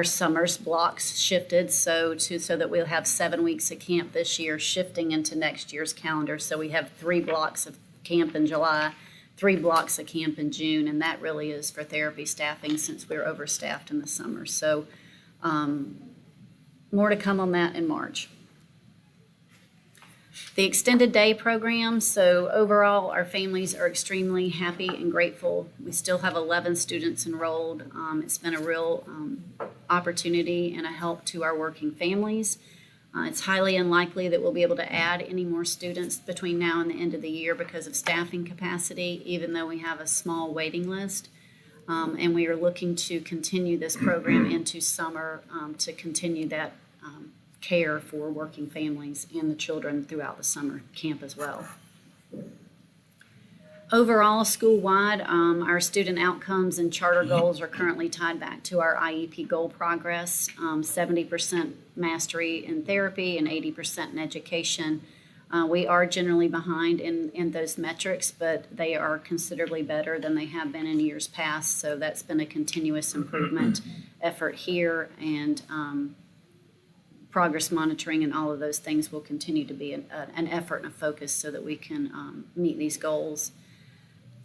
summer's blocks shifted so that we'll have 7 weeks of camp this year shifting into next year's calendar. So we have 3 blocks of camp in July, 3 blocks of camp in June, and that really is for therapy staffing since we're overstaffed in the summer. So more to come on that in March. The extended day program, so overall our families are extremely happy and grateful. We still have 11 students enrolled. It's been a real opportunity and a help to our working families. It's highly unlikely that we'll be able to add any more students between now and the end of the year because of staffing capacity, even though we have a small waiting list. And we are looking to continue this program into summer to continue that care for working families and the children throughout the summer camp as well. Overall, school-wide, our student outcomes and charter goals are currently tied back to our IEP goal progress, 70% mastery in therapy and 80% in education. We are generally behind in those metrics, but they are considerably better than they have been in years past, so that's been a continuous improvement effort here, and progress monitoring and all of those things will continue to be an effort and a focus so that we can meet these goals.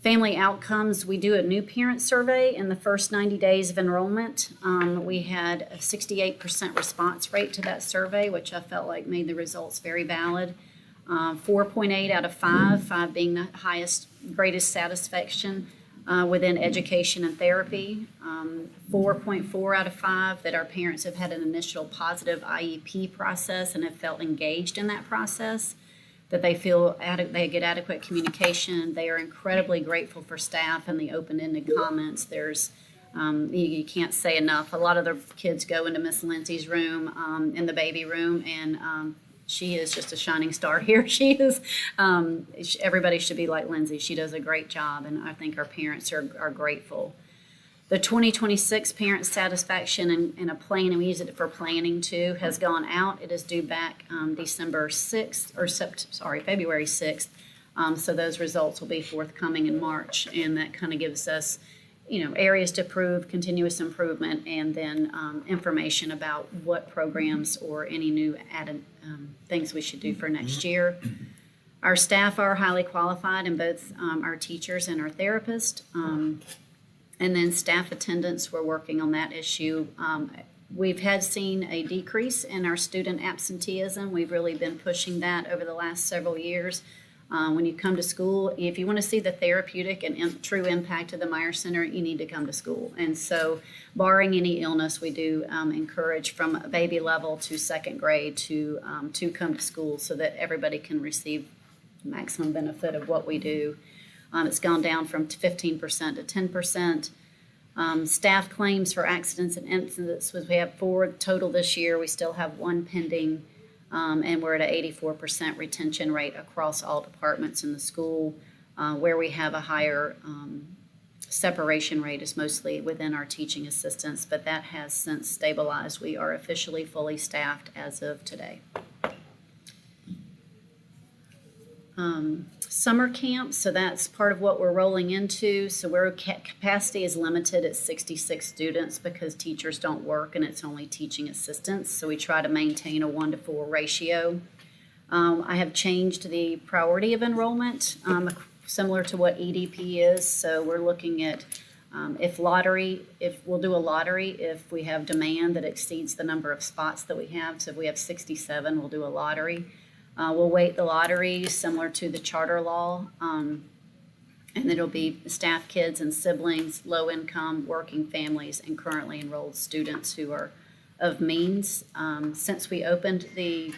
Family outcomes, we do a new parent survey in the first 90 days of enrollment. We had a 68% response rate to that survey, which I felt like made the results very valid. 4.8 out of 5 being the highest, greatest satisfaction within education and therapy. 4.4 out of 5 that our parents have had an initial positive IEP process and have felt engaged in that process, that they feel they get adequate communication. They are incredibly grateful for staff and the open-ended comments. There's you can't say enough. A lot of the kids go into Miss Lindsay's room in the baby room, and she is just a shining star here. She is, everybody should be like Lindsay. She does a great job, and I think our parents are grateful. The 2026 parent satisfaction and a plan, and we use it for planning too, has gone out. It is due back February 6th. So those results will be forthcoming in March, and that kind of gives us, areas to prove continuous improvement, and then information about what programs or any new added things we should do for next year. Our staff are highly qualified in both our teachers and our therapists. And then staff attendance, we're working on that issue. We've seen a decrease in our student absenteeism. We've really been pushing that over the last several years. When you come to school, if you want to see the therapeutic and true impact of the Meyer Center, you need to come to school. And so, barring any illness, we do encourage from baby level to second grade to come to school so that everybody can receive maximum benefit of what we do. It's gone down from 15% to 10%. Staff claims for accidents and incidents, we have 4 total this year. We still have 1 pending. And we're at an 84% retention rate across all departments in the school. Where we have a higher separation rate is mostly within our teaching assistants, but that has since stabilized. We are officially fully staffed as of today. Summer camp, so that's part of what we're rolling into. So where capacity is limited at 66 students because teachers don't work and it's only teaching assistants. So we try to maintain a 1-to-4 ratio. I have changed the priority of enrollment, similar to what EDP is. So we're looking at if we'll do a lottery if we have demand that exceeds the number of spots that we have. So if we have 67, we'll do a lottery. We'll weight the lottery similar to the charter law, and it'll be staff, kids, and siblings, low-income, working families, and currently enrolled students who are of means. Since we opened the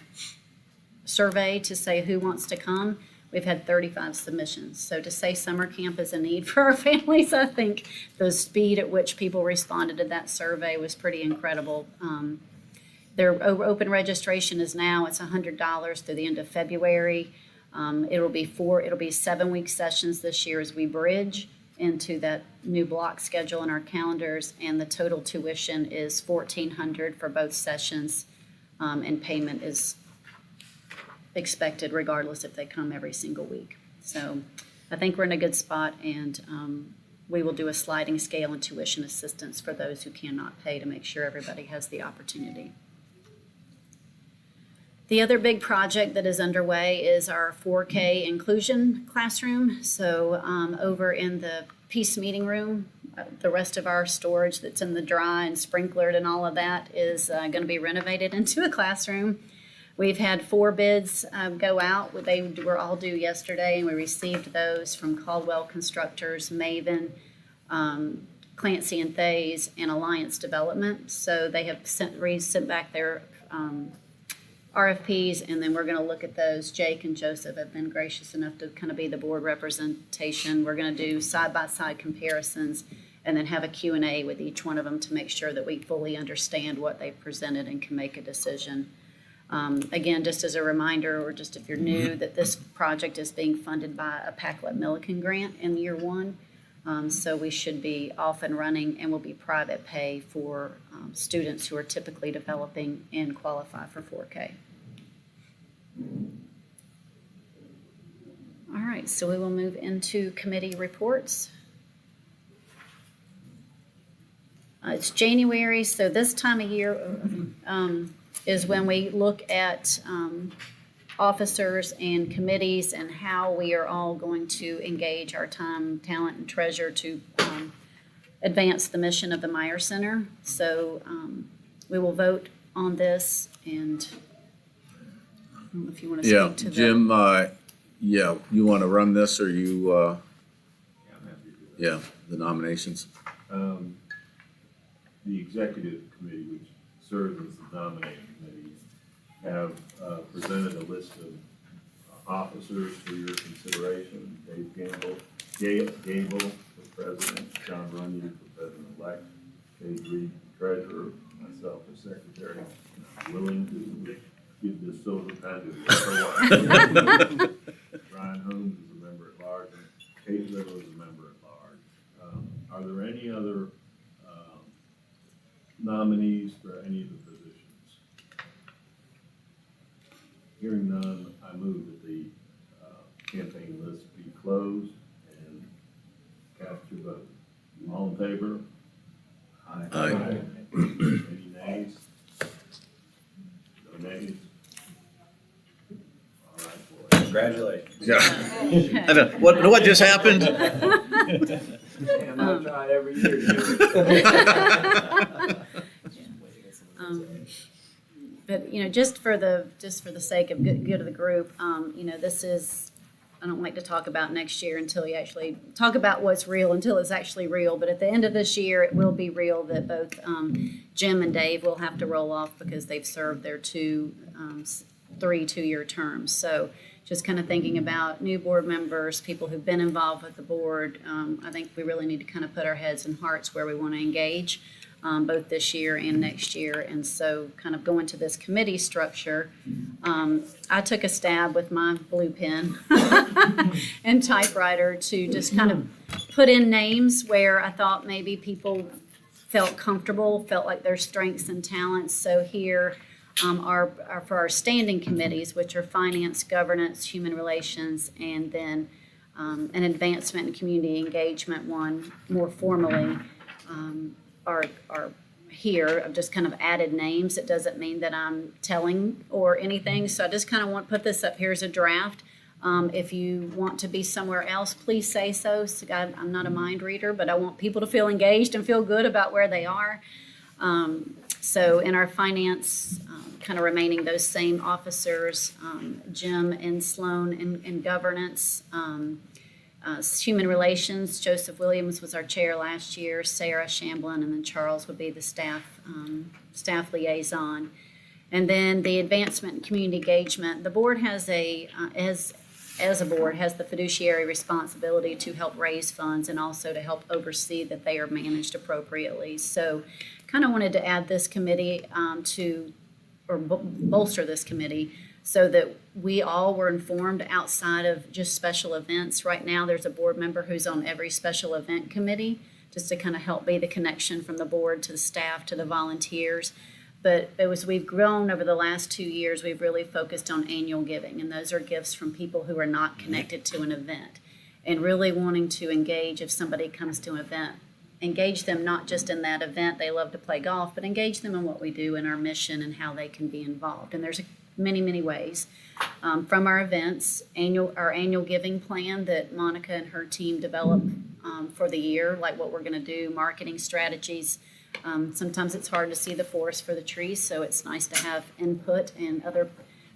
survey to say who wants to come, we've had 35 submissions. So to say summer camp is a need for our families, I think the speed at which people responded to that survey was pretty incredible. Their open registration is now, it's $100 through the end of February. It'll be 7-week sessions this year as we bridge into that new block schedule in our calendars, and the total tuition is $1,400 for both sessions, and payment is expected regardless if they come every single week. So I think we're in a good spot, and we will do a sliding scale in tuition assistance for those who cannot pay to make sure everybody has the opportunity. The other big project that is underway is our 4K inclusion classroom. So over in the Peace Meeting Room, the rest of our storage that's in the dry and sprinklered and all of that is going to be renovated into a classroom. We've had 4 bids go out. They were all due yesterday, and we received those from Caldwell Constructors, Maven, Clancy and Thays, and Alliance Development. So they have sent back their RFPs, and then we're going to look at those. Jake and Joseph have been gracious enough to kind of be the board representation. We're going to do side-by-side comparisons and then have a Q&A with each one of them to make sure that we fully understand what they've presented and can make a decision. Again, just as a reminder, or just if you're new, that this project is being funded by a Packlet-Milliken grant in year 1. So we should be off and running, and will be private pay for students who are typically developing and qualify for 4K. All right, so we will move into committee reports. It's January, so this time of year is when we look at officers and committees and how we are all going to engage our time, talent, and treasure to advance the mission of the Meyer Center. So we will vote on this, and I don't know if you want to speak to Jim, you want to run this, or you, I'm happy to do that. the nominations? The executive committee, which serves as the nominating committee, have presented a list of officers for your consideration. Dave Gable for president, John Runyon for president-elect, Dave Reed, treasurer, myself as secretary. I'm willing to give this silver pen to Brian Holmes is a member at large, and Kate Little is a member at large. Are there any other nominees for any of the positions? Hearing none, I move that the campaign list be closed and cast your vote. All in favor? Aye. Any nays? No nays? All right, boys. Congratulations. Yeah. What just happened? try every year to But just for the sake of good of the group, this is. I don't like to talk about next year until you actually talk about what's real until it's actually real. But at the end of this year, it will be real that both Jim and Dave will have to roll off because they've served their 3 2-year terms. So just kind of thinking about new board members, people who've been involved with the board. I think we really need to kind of put our heads and hearts where we want to engage. Both this year and next year. And so kind of going to this committee structure, I took a stab with my blue pen and typewriter to just kind of put in names where I thought maybe people felt comfortable, felt like their strengths and talents. So here are for our standing committees, which are finance, governance, human relations, and then an advancement and community engagement one more formally. Are here. I've just kind of added names. It doesn't mean that I'm telling or anything. So I just kind of want to put this up here as a draft. If you want to be somewhere else, please say so. I'm not a mind reader, but I want people to feel engaged and feel good about where they are. So in our finance, kind of remaining those same officers, Jim and Sloan in governance, human relations, Joseph Williams was our chair last year, Sarah Shamblin, and then Charles would be the staff liaison. And then the advancement and community engagement, the board has as a board has the fiduciary responsibility to help raise funds and also to help oversee that they are managed appropriately. So kind of wanted to add this committee bolster this committee so that we all were informed outside of just special events. Right now, there's a board member who's on every special event committee, just to kind of help be the connection from the board to the staff to the volunteers. But as we've grown over the last 2 years, we've really focused on annual giving, and those are gifts from people who are not connected to an event. And really wanting to engage if somebody comes to an event, engage them not just in that event, they love to play golf, but engage them in what we do in our mission and how they can be involved. And there's many ways. From our events, our annual giving plan that Monica and her team develop for the year, like what we're going to do, marketing strategies. Sometimes it's hard to see the forest for the trees, so it's nice to have input and other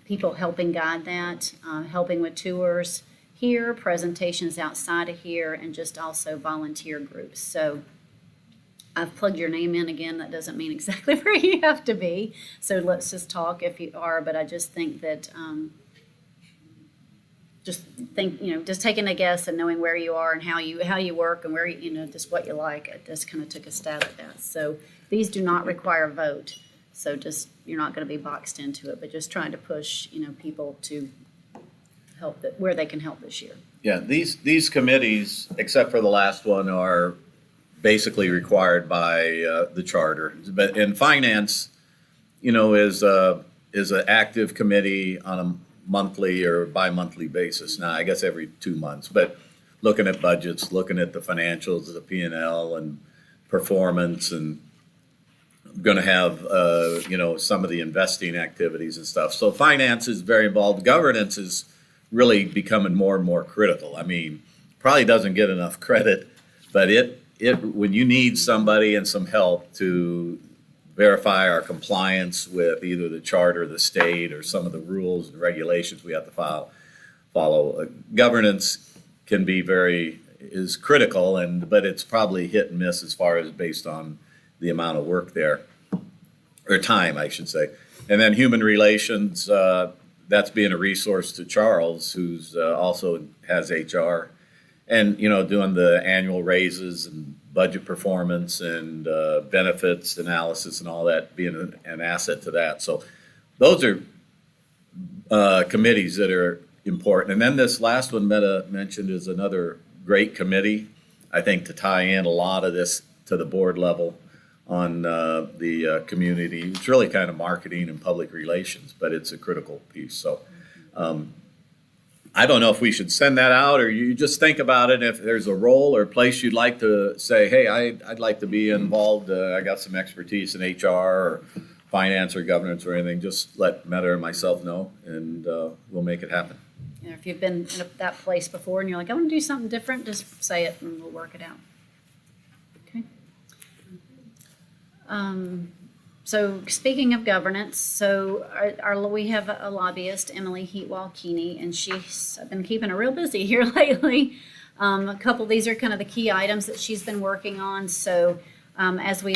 people helping guide that, helping with tours here, presentations outside of here, and just also volunteer groups. So I've plugged your name in again. That doesn't mean exactly where you have to be. So let's just talk if you are. But I just think that just taking a guess and knowing where you are and how you work and where just what you like. I just kind of took a stab at that. So these do not require a vote. So just you're not going to be boxed into it, but just trying to push people to help where they can help this year. Yeah, these committees, except for the last one, are basically required by the charter. But in finance, is an active committee on a monthly or bi-monthly basis. Now, I guess every 2 months, but looking at budgets, looking at the financials, the P&L and performance, and going to have, some of the investing activities and stuff. So finance is very involved. Governance is really becoming more and more critical. I mean, probably doesn't get enough credit, but when you need somebody and some help to verify our compliance with either the charter, the state, or some of the rules and regulations we have to follow, governance can be is critical, but it's probably hit and miss as far as based on the amount of work there, or time, I should say. And then human relations, that's being a resource to Charles, who's also has HR. And, doing the annual raises and budget performance and benefits analysis and all that, being an asset to that. So those are committees that are important. And then this last one Meta mentioned is another great committee, I think, to tie in a lot of this to the board level on the community. It's really kind of marketing and public relations, but it's a critical piece. So I don't know if we should send that out, or you just think about it. If there's a role or place you'd like to say, hey, I'd like to be involved. I got some expertise in HR or finance or governance or anything. Just let Meta or myself know, and we'll make it happen. If you've been in that place before and you're like, I want to do something different, just say it and we'll work it out. So speaking of governance, so we have a lobbyist, Emily Heatwall-Keeney, and she's been keeping her real busy here lately. A couple, these are kind of the key items that she's been working on. So as we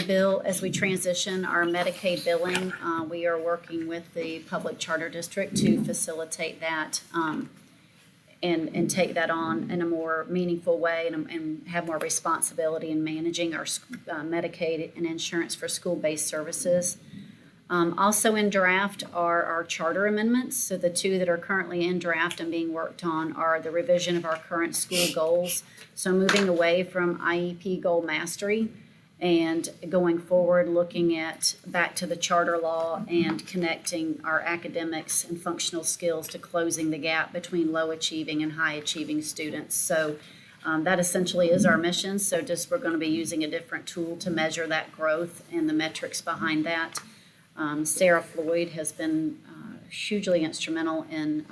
transition our Medicaid billing, we are working with the public charter district to facilitate that and take that on in a more meaningful way and have more responsibility in managing our Medicaid and insurance for school-based services. Also in draft are our charter amendments. So the two that are currently in draft and being worked on are the revision of our current school goals. So moving away from IEP goal mastery and going forward, looking at back to the charter law and connecting our academics and functional skills to closing the gap between low achieving and high achieving students. So that essentially is our mission. So just we're going to be using a different tool to measure that growth and the metrics behind that. Sarah Floyd has been hugely instrumental in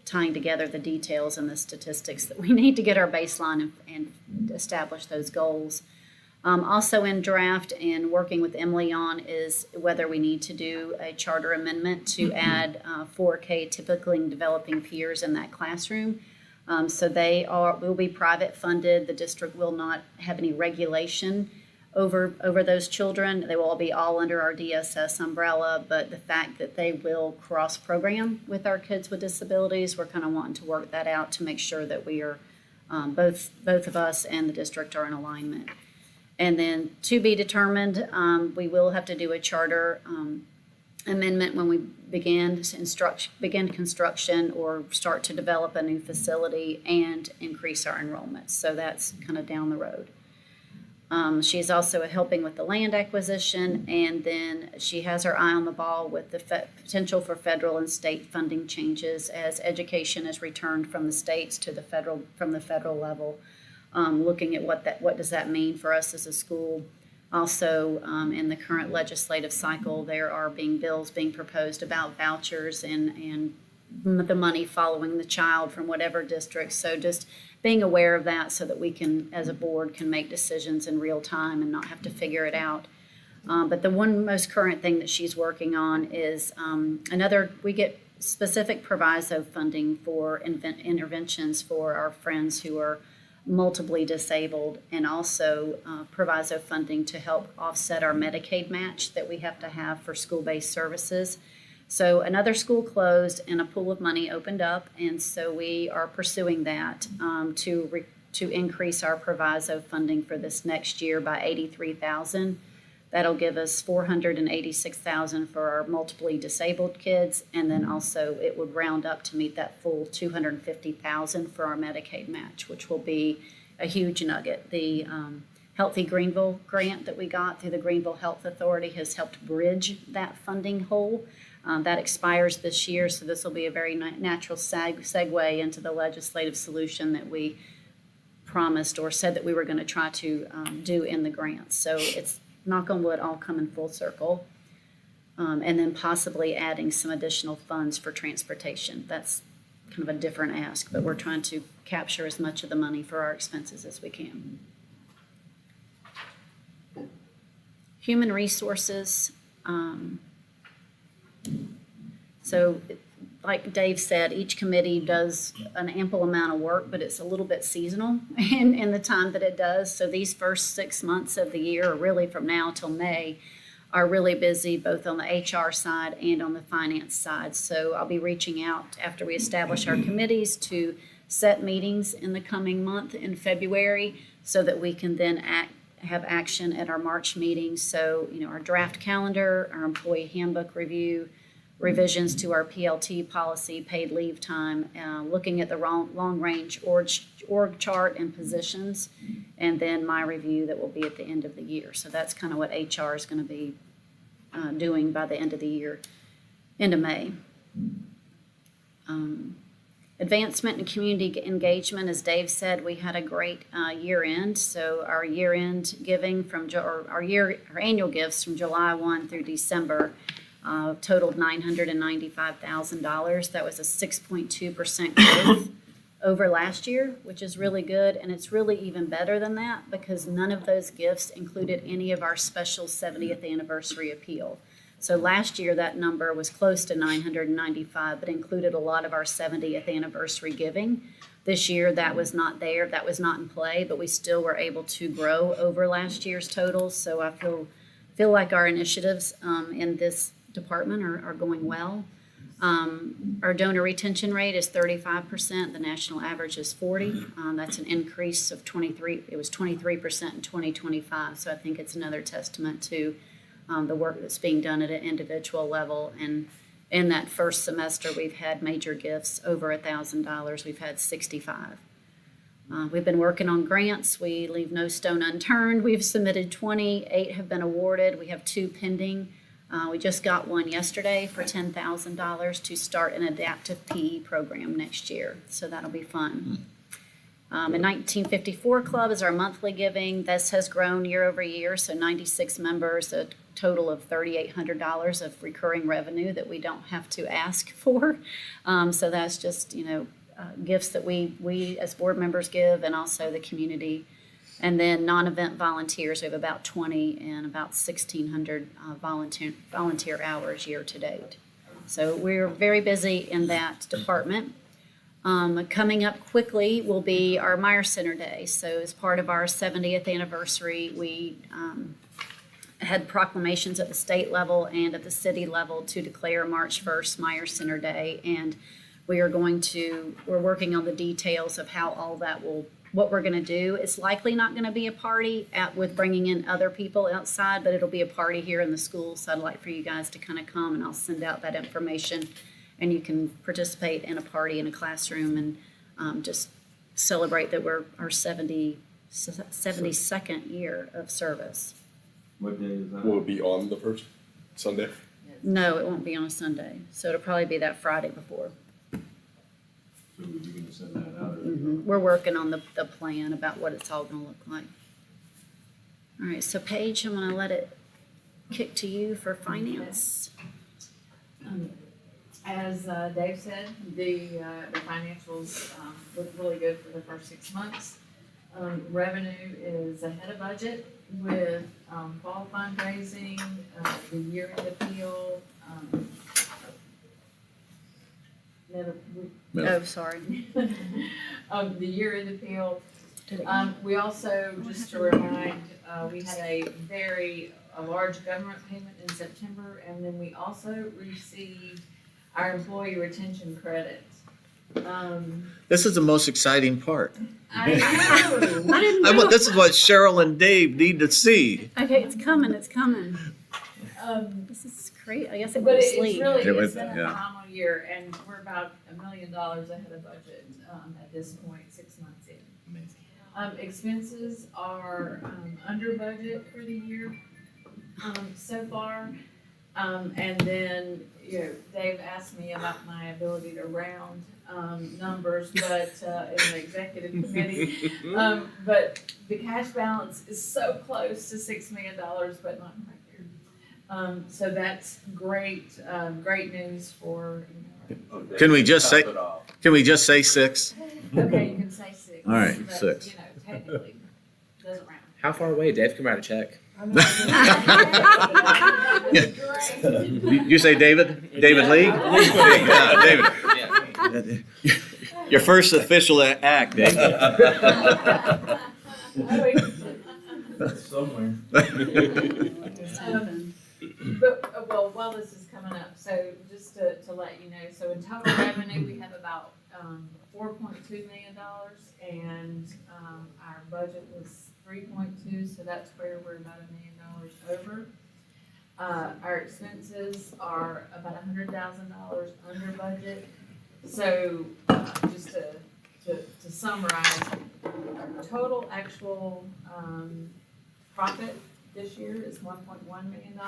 tying together the details and the statistics that we need to get our baseline and establish those goals. Also in draft and working with Emily on is whether we need to do a charter amendment to add 4K typically developing peers in that classroom. So they will be private funded. The district will not have any regulation over those children. They will all be under our DSS umbrella, but the fact that they will cross program with our kids with disabilities, we're kind of wanting to work that out to make sure that we are both of us and the district are in alignment. And then to be determined, we will have to do a charter amendment when we begin construction or start to develop a new facility and increase our enrollment. So that's kind of down the road. She's also helping with the land acquisition, and then she has her eye on the ball with the potential for federal and state funding changes as education is returned from the states to the from the federal level. Looking at what does that mean for us as a school. Also, in the current legislative cycle, there are bills being proposed about vouchers and the money following the child from whatever district. So just being aware of that so that we can, as a board, can make decisions in real time and not have to figure it out. But the one most current thing that she's working on is we get specific proviso funding for interventions for our friends who are multiply disabled, and also proviso funding to help offset our Medicaid match that we have to have for school-based services. So another school closed and a pool of money opened up, and so we are pursuing that to increase our proviso funding for this next year by $83,000. That'll give us $486,000 for our multiply disabled kids, and then also it would round up to meet that full $250,000 for our Medicaid match, which will be a huge nugget. The Healthy Greenville grant that we got through the Greenville Health Authority has helped bridge that funding hole. That expires this year, so this will be a very natural segue into the legislative solution that we promised or said that we were going to try to do in the grant. So it's, knock on wood, all come in full circle. And then possibly adding some additional funds for transportation. That's kind of a different ask, but we're trying to capture as much of the money for our expenses as we can. Human resources. So like Dave said, each committee does an ample amount of work, but it's a little bit seasonal in the time that it does. So these first 6 months of the year, or really from now till May, are really busy both on the HR side and on the finance side. So I'll be reaching out after we establish our committees to set meetings in the coming month in February so that we can then have action at our March meeting. So, our draft calendar, our employee handbook review, revisions to our PLT policy, paid leave time, looking at the long-range org chart and positions, and then my review that will be at the end of the year. So that's kind of what HR is going to be doing by the end of the year, end of May. Advancement and community engagement, as Dave said, we had a great year end. So our year-end giving our annual gifts from July 1 through December totaled $995,000. That was a 6.2% growth over last year, which is really good. And it's really even better than that because none of those gifts included any of our special 70th anniversary appeal. So last year, that number was close to 995, but included a lot of our 70th anniversary giving. This year, that was not there, that was not in play, but we still were able to grow over last year's totals. So I feel like our initiatives in this department are going well. Our donor retention rate is 35%. The national average is 40%. That's an increase of 23. It was 23% in 2025. So I think it's another testament to the work that's being done at an individual level. And in that first semester, we've had major gifts over $1,000. We've had 65. We've been working on grants. We leave no stone unturned. We've submitted 20. 8 have been awarded. We have 2 pending. We just got one yesterday for $10,000 to start an adaptive PE program next year. So that'll be fun. And 1954 Club is our monthly giving. This has grown year over year, so 96 members, a total of $3,800 of recurring revenue that we don't have to ask for. So that's just, gifts that we as board members give and also the community. And then non-event volunteers, we have about 20 and about 1,600 volunteer hours year to date. So we're very busy in that department. Coming up quickly will be our Meyer Center Day. So as part of our 70th anniversary, we had proclamations at the state level and at the city level to declare March 1st Meyer Center Day. And we're working on the details of how all that what we're going to do. It's likely not going to be a party with bringing in other people outside, but it'll be a party here in the school. So I'd like for you guys to kind of come, and I'll send out that information. And you can participate in a party in a classroom and just celebrate that we're our 72nd year of service. What day is that? Will it be on the first Sunday? No, it won't be on a Sunday. So it'll probably be that Friday before. So are you gonna send that out? We're working on the plan about what it's all going to look like. All right, so Paige, I'm going to let it kick to you for finance. As Dave said, the financials look really good for the first 6 months. Revenue is ahead of budget with fall fundraising, the year-end appeal. Sorry. The year-end appeal. We also, just to remind, we had a large government payment in September, and then we also received our employee retention credit. This is the most exciting part. I know. I didn't know. This is what Cheryl and Dave need to see. Okay, it's coming. This is great. I guess it But went to it's sleep. really, It was- it's been a yeah. phenomenal year, and we're about $1 million ahead of budget at this point, 6 months in. Expenses are under budget for the year so far. And then, Dave asked me about my ability to round numbers, but in the executive committee. But the cash balance is so close to $6 million, but not right there. So that's great, great news for. Can we just say 6? Okay, you can say 6. All right, but, 6. Technically, doesn't round. How far away? Dave can write a check. You say David? David Lee? Yeah, David. Yeah. Your first official act, David. Somewhere. But, while this is coming up, so just to let you know, so in total revenue, we have about $4.2 million, and our budget was 3.2, so that's where we're about $1 million over. Our expenses are about $100,000 under budget. So just to summarize, our total actual profit this year is $1.1 million.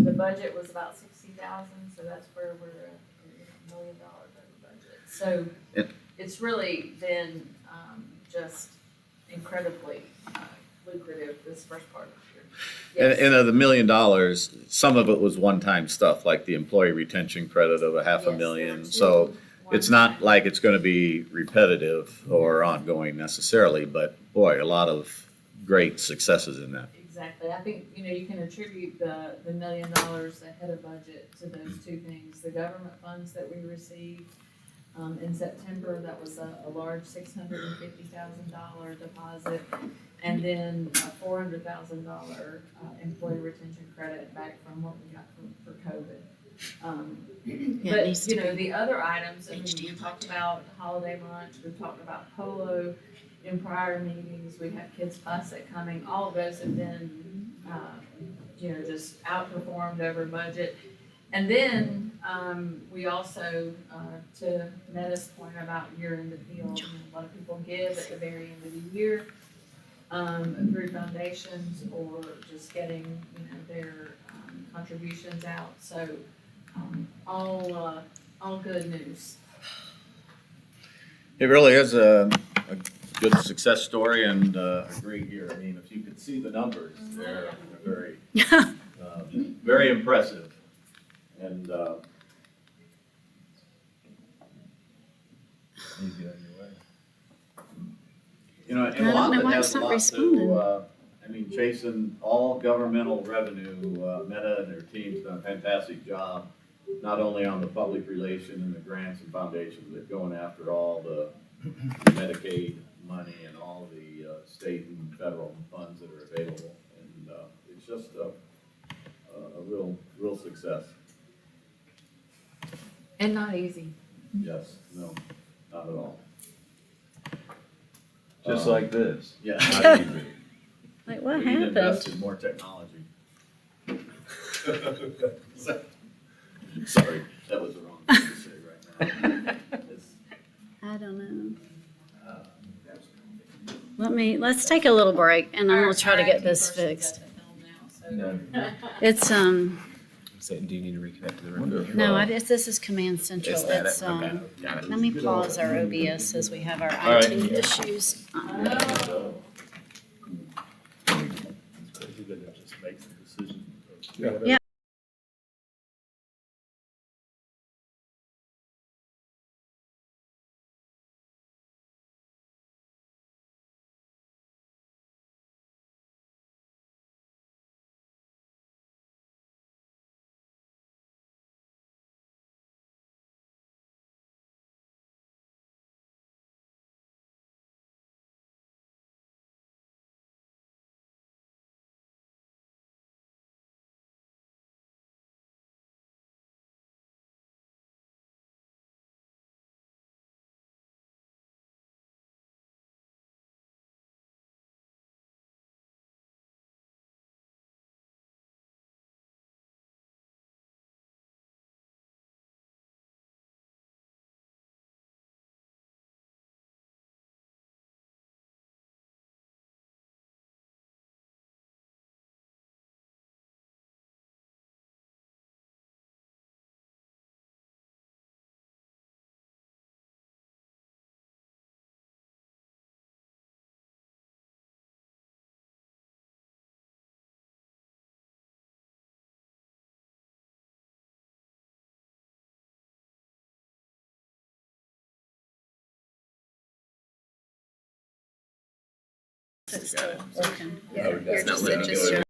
The budget was about $60,000, so that's where we're at $1 million over budget. So it's really been just incredibly lucrative this first part of the year. Yes. And of the $1 million, some of it was one-time stuff, like the employee retention credit of Yes, $500,000. there So were it's not like it's gonna be repetitive or ongoing necessarily, but boy, a lot of great successes in that. Exactly. I think, you can attribute the $1 million ahead of budget to those two things. The government funds that we received in September, that was a large $650,000 deposit. And then a $400,000 employee retention credit back from what we got for COVID. Yeah, it needs to But, be the other items, I mean, HD we talked about holiday lunch, we've talked about polo in prior meetings, we have Kids Classic coming, all of those have been, just outperformed over budget. And then, we also, to Netta's point about year-end appeal, a lot of people give at the very end of the year, through foundations or just getting, their, contributions out, so, all good news. It really is a good success story and a great year. I mean, if you could see the numbers, they're very, very impressive. And, Easy on your way. and I a don't lot know of why it has it's a not lot responding. to, chasing all governmental revenue. Meta and their team's done a fantastic job, not only on the public relation and the grants and foundations, but going after all the Medicaid money and all the state and federal funds that are available. And it's just a real success. And not easy. Yes, no, not at all. Just like this. Yeah. Not easy. Like, what We need to invest happened? in more technology. Sorry, that was the wrong thing to say right now. It's- I don't know. Let's take a little break and then we'll try to get this fixed. It's, So, do you need to reconnect to the Wonder room? if, no, this is Command Central. Is that It's, it? Okay, got it. let me pause our OBS as we have our All right. IT issues. It's crazy that it just makes a decision. Yeah. It's still working. You're It's not just, letting it me just go.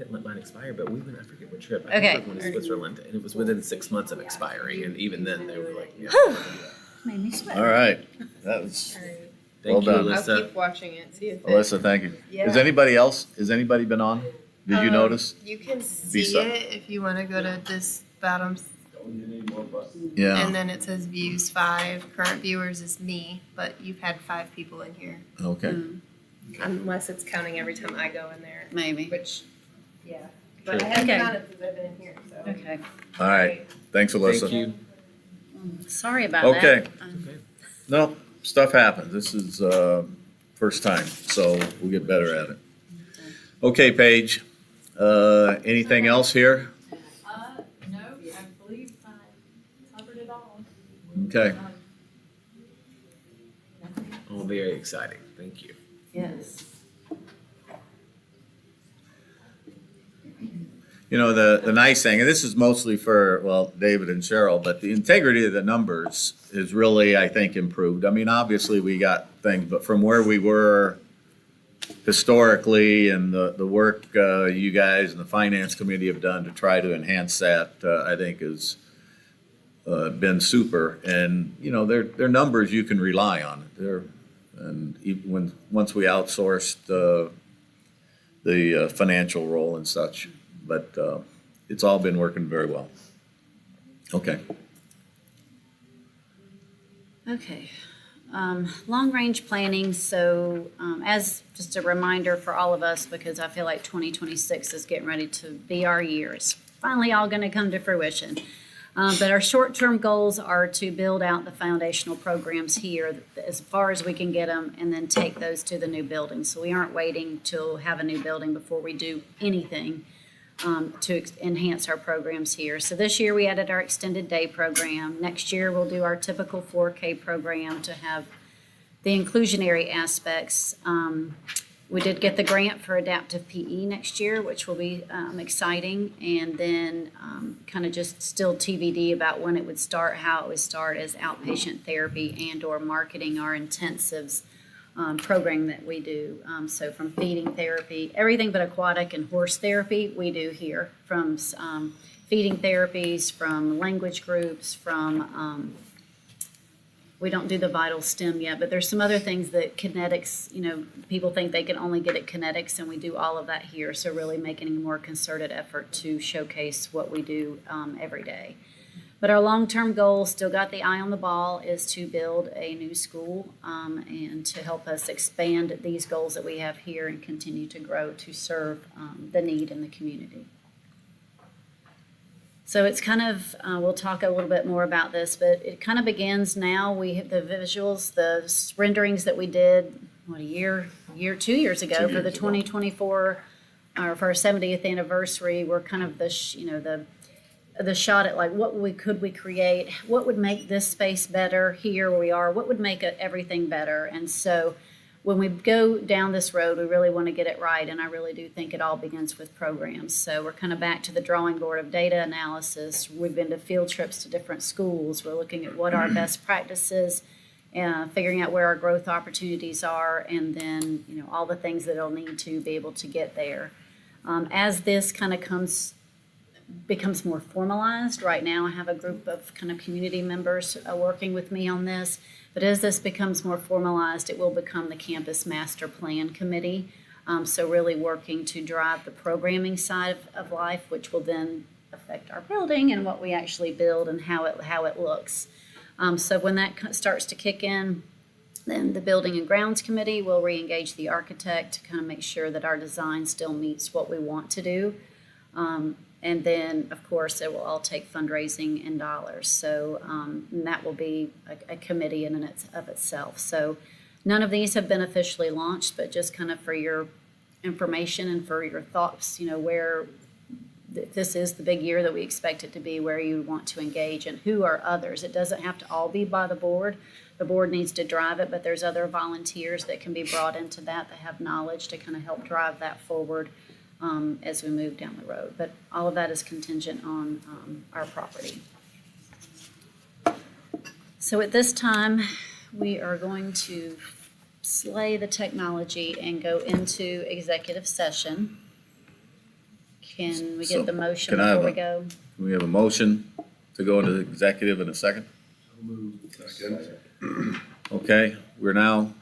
didn't let mine expire, but we went, I forget what trip. Okay. I think we went to Switzerland, and it was within 6 months of expiring, and even then they were like, yeah. Made me sweat. All right, that was, Thank Well you, done. I'll Alyssa. keep watching it, see if it. Alyssa, thank you. Yeah. Has anybody been on? Did you notice? You can see Visa. it if you want to go to this bottom, Yeah, and then it says views 5. Current viewers is me, but you've had 5 people in here, okay. unless it's counting every time I go in there. Maybe. Which, yeah. But Sure. I haven't Okay. counted since I've been in here, so. Okay. All right, thanks Alyssa. Thank you. Sorry about that. Okay. Okay. No, stuff happens. This is first time, so we'll get better at it. Okay, Paige. Anything else here? No, I believe I covered it all. Okay. All very exciting. Thank you. Yes. You know, the nice thing, and this is mostly for, well, David and Cheryl, but the integrity of the numbers is really, I think, improved. I mean, obviously, we got things, but from where we were historically and the work you guys and the finance committee have done to try to enhance that, I think has been super. And, you know, they're numbers you can rely on. And even once we outsourced the financial role and such, but it's all been working very well. Okay. Okay. Long-range planning, so as just a reminder for all of us, because I feel like 2026 is getting ready to be our year. It's finally all going to come to fruition. But our short-term goals are to build out the foundational programs here as far as we can get them and then take those to the new building. So we aren't waiting to have a new building before we do anything to enhance our programs here. So this year we added our extended day program. Next year we'll do our typical 4K program to have the inclusionary aspects. We did get the grant for adaptive PE next year, which will be exciting. And then kind of just still TBD about when it would start, how it would start as outpatient therapy and or marketing our intensives program that we do. So from feeding therapy, everything but aquatic and horse therapy we do here, from feeding therapies, from language groups, from we don't do the vital stem yet, but there's some other things that kinetics, you know, people think they can only get at kinetics, and we do all of that here. So really making a more concerted effort to showcase what we do every day. But our long-term goal, still got the eye on the ball, is to build a new school and to help us expand these goals that we have here and continue to grow to serve the need in the community. So it's kind of, we'll talk a little bit more about this, but it kind of begins now. We have the visuals, the renderings that we did, 2 years ago for the 2024, or for our 70th anniversary, were kind of the shot at like could we create, what would make this space better here where we are, what would make everything better. And so when we go down this road, we really want to get it right, and I really do think it all begins with programs. So we're kind of back to the drawing board of data analysis. We've been to field trips to different schools. We're looking at what our best practices, figuring out where our growth opportunities are, and then, you know, all the things that it'll need to be able to get there. As this kind of becomes more formalized, right now I have a group of kind of community members working with me on this. But as this becomes more formalized, it will become the Campus Master Plan Committee. So really working to drive the programming side of life, which will then affect our building and what we actually build and how it looks. So when that starts to kick in, then the Building and Grounds Committee will re-engage the architect to kind of make sure that our design still meets what we want to do. And then, of course, it will all take fundraising and dollars. So and that will be a committee in and of itself. So none of these have been officially launched, but just kind of for your information and for your thoughts, you know, where this is the big year that we expect it to be, where you want to engage and who are others. It doesn't have to all be by the board. The board needs to drive it, but there's other volunteers that can be brought into that have knowledge to kind of help drive that forward as we move down the road. But all of that is contingent on our property. So at this time, we are going to slay the technology and go into executive session. Can we So, get the motion can I have before we a- go? We have a motion to go into executive in a second. Okay, we're now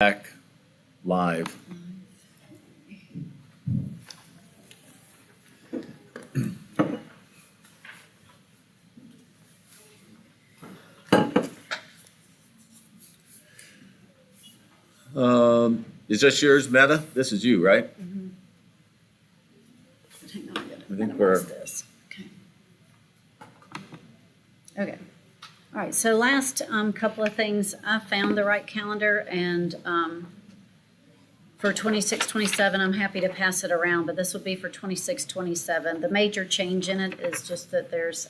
Back live. Is this yours, Meta? This is you, right? Hang on, I think gotta we're- minimize this. Okay. Okay. All right, so last couple of things, I found the right calendar, and for 26, 27, I'm happy to pass it around, but this will be for 26, 27. The major change in it is just that there's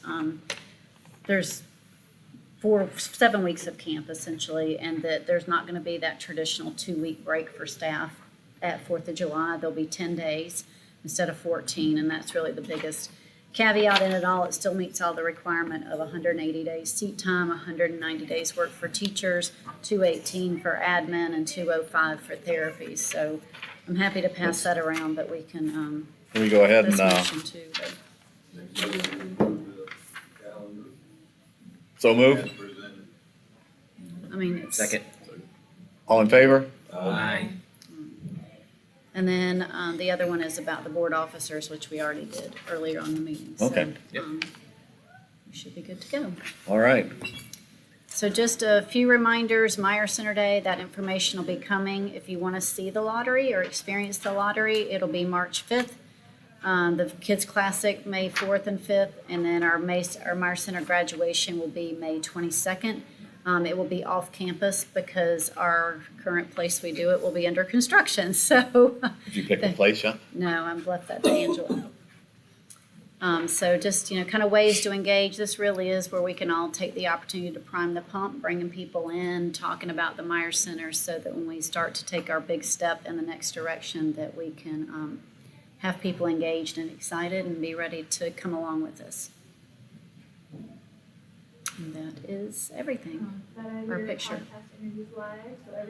7 weeks of camp essentially, and that there's not going to be that traditional 2-week break for staff at 4th of July. There'll be 10 days instead of 14, and that's really the biggest caveat in it all. It still meets all the requirement of 180 days seat time, 190 days work for teachers, 218 for admin, and 205 for therapy. So I'm happy to pass that around, but we can, Can we go ahead this and, motion too. But, so move? I mean, it's. Second. All in favor? Aye. And then the other one is about the board officers, which we already did earlier on the meeting. So, Okay. Yep. We should be good to go. All right. So just a few reminders, Meyer Center Day, that information will be coming. If you want to see the lottery or experience the lottery, it'll be March 5th. The Kids Classic, May 4th and 5th, and then our Meyer Center graduation will be May 22nd. It will be off campus because our current place we do it will be under construction, so. Did you pick a place, yeah? No, I've left that to Angela. So just, kind of ways to engage. This really is where we can all take the opportunity to prime the pump, bringing people in, talking about the Meyer Center, so that when we start to take our big step in the next direction, that we can have people engaged and excited and be ready to come along with us. And that is everything. Our picture.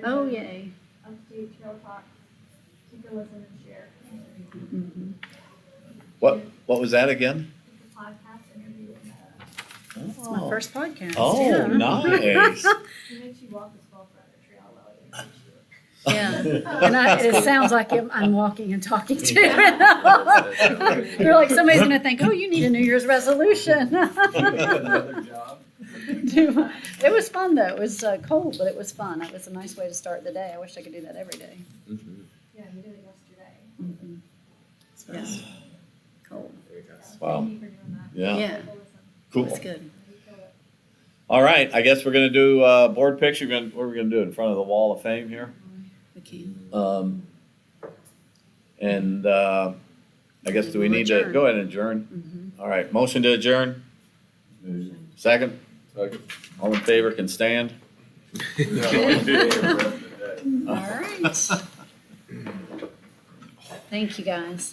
Oh, yay. Upstate Trail Talk. Take a listen and share. Mhm. What was that again? It's a podcast interview with Meta. It's my first podcast. Oh, yeah. nice. He makes you walk the Swell Brother Trail while you teach you. Yeah, and it sounds like I'm walking and talking to him. They're like, somebody's gonna think, oh, you need a New Year's resolution. Another job. It was fun though. It was cold, but it was fun. It was a nice way to start the day. I wish I could do that every day. Yeah, you did it yesterday. Yeah. Cold. Wow. Thank you for doing that. Yeah. Yeah, Go listen. Cool. it's good. You kill it. All right. I guess we're gonna do board picture. What are we gonna do in front of the Wall of Fame here? We can. And I guess do we need to Adjourn. go ahead and adjourn? Mhm. All right. Motion to adjourn. Second. All in favor can stand. All right. Thank you, guys.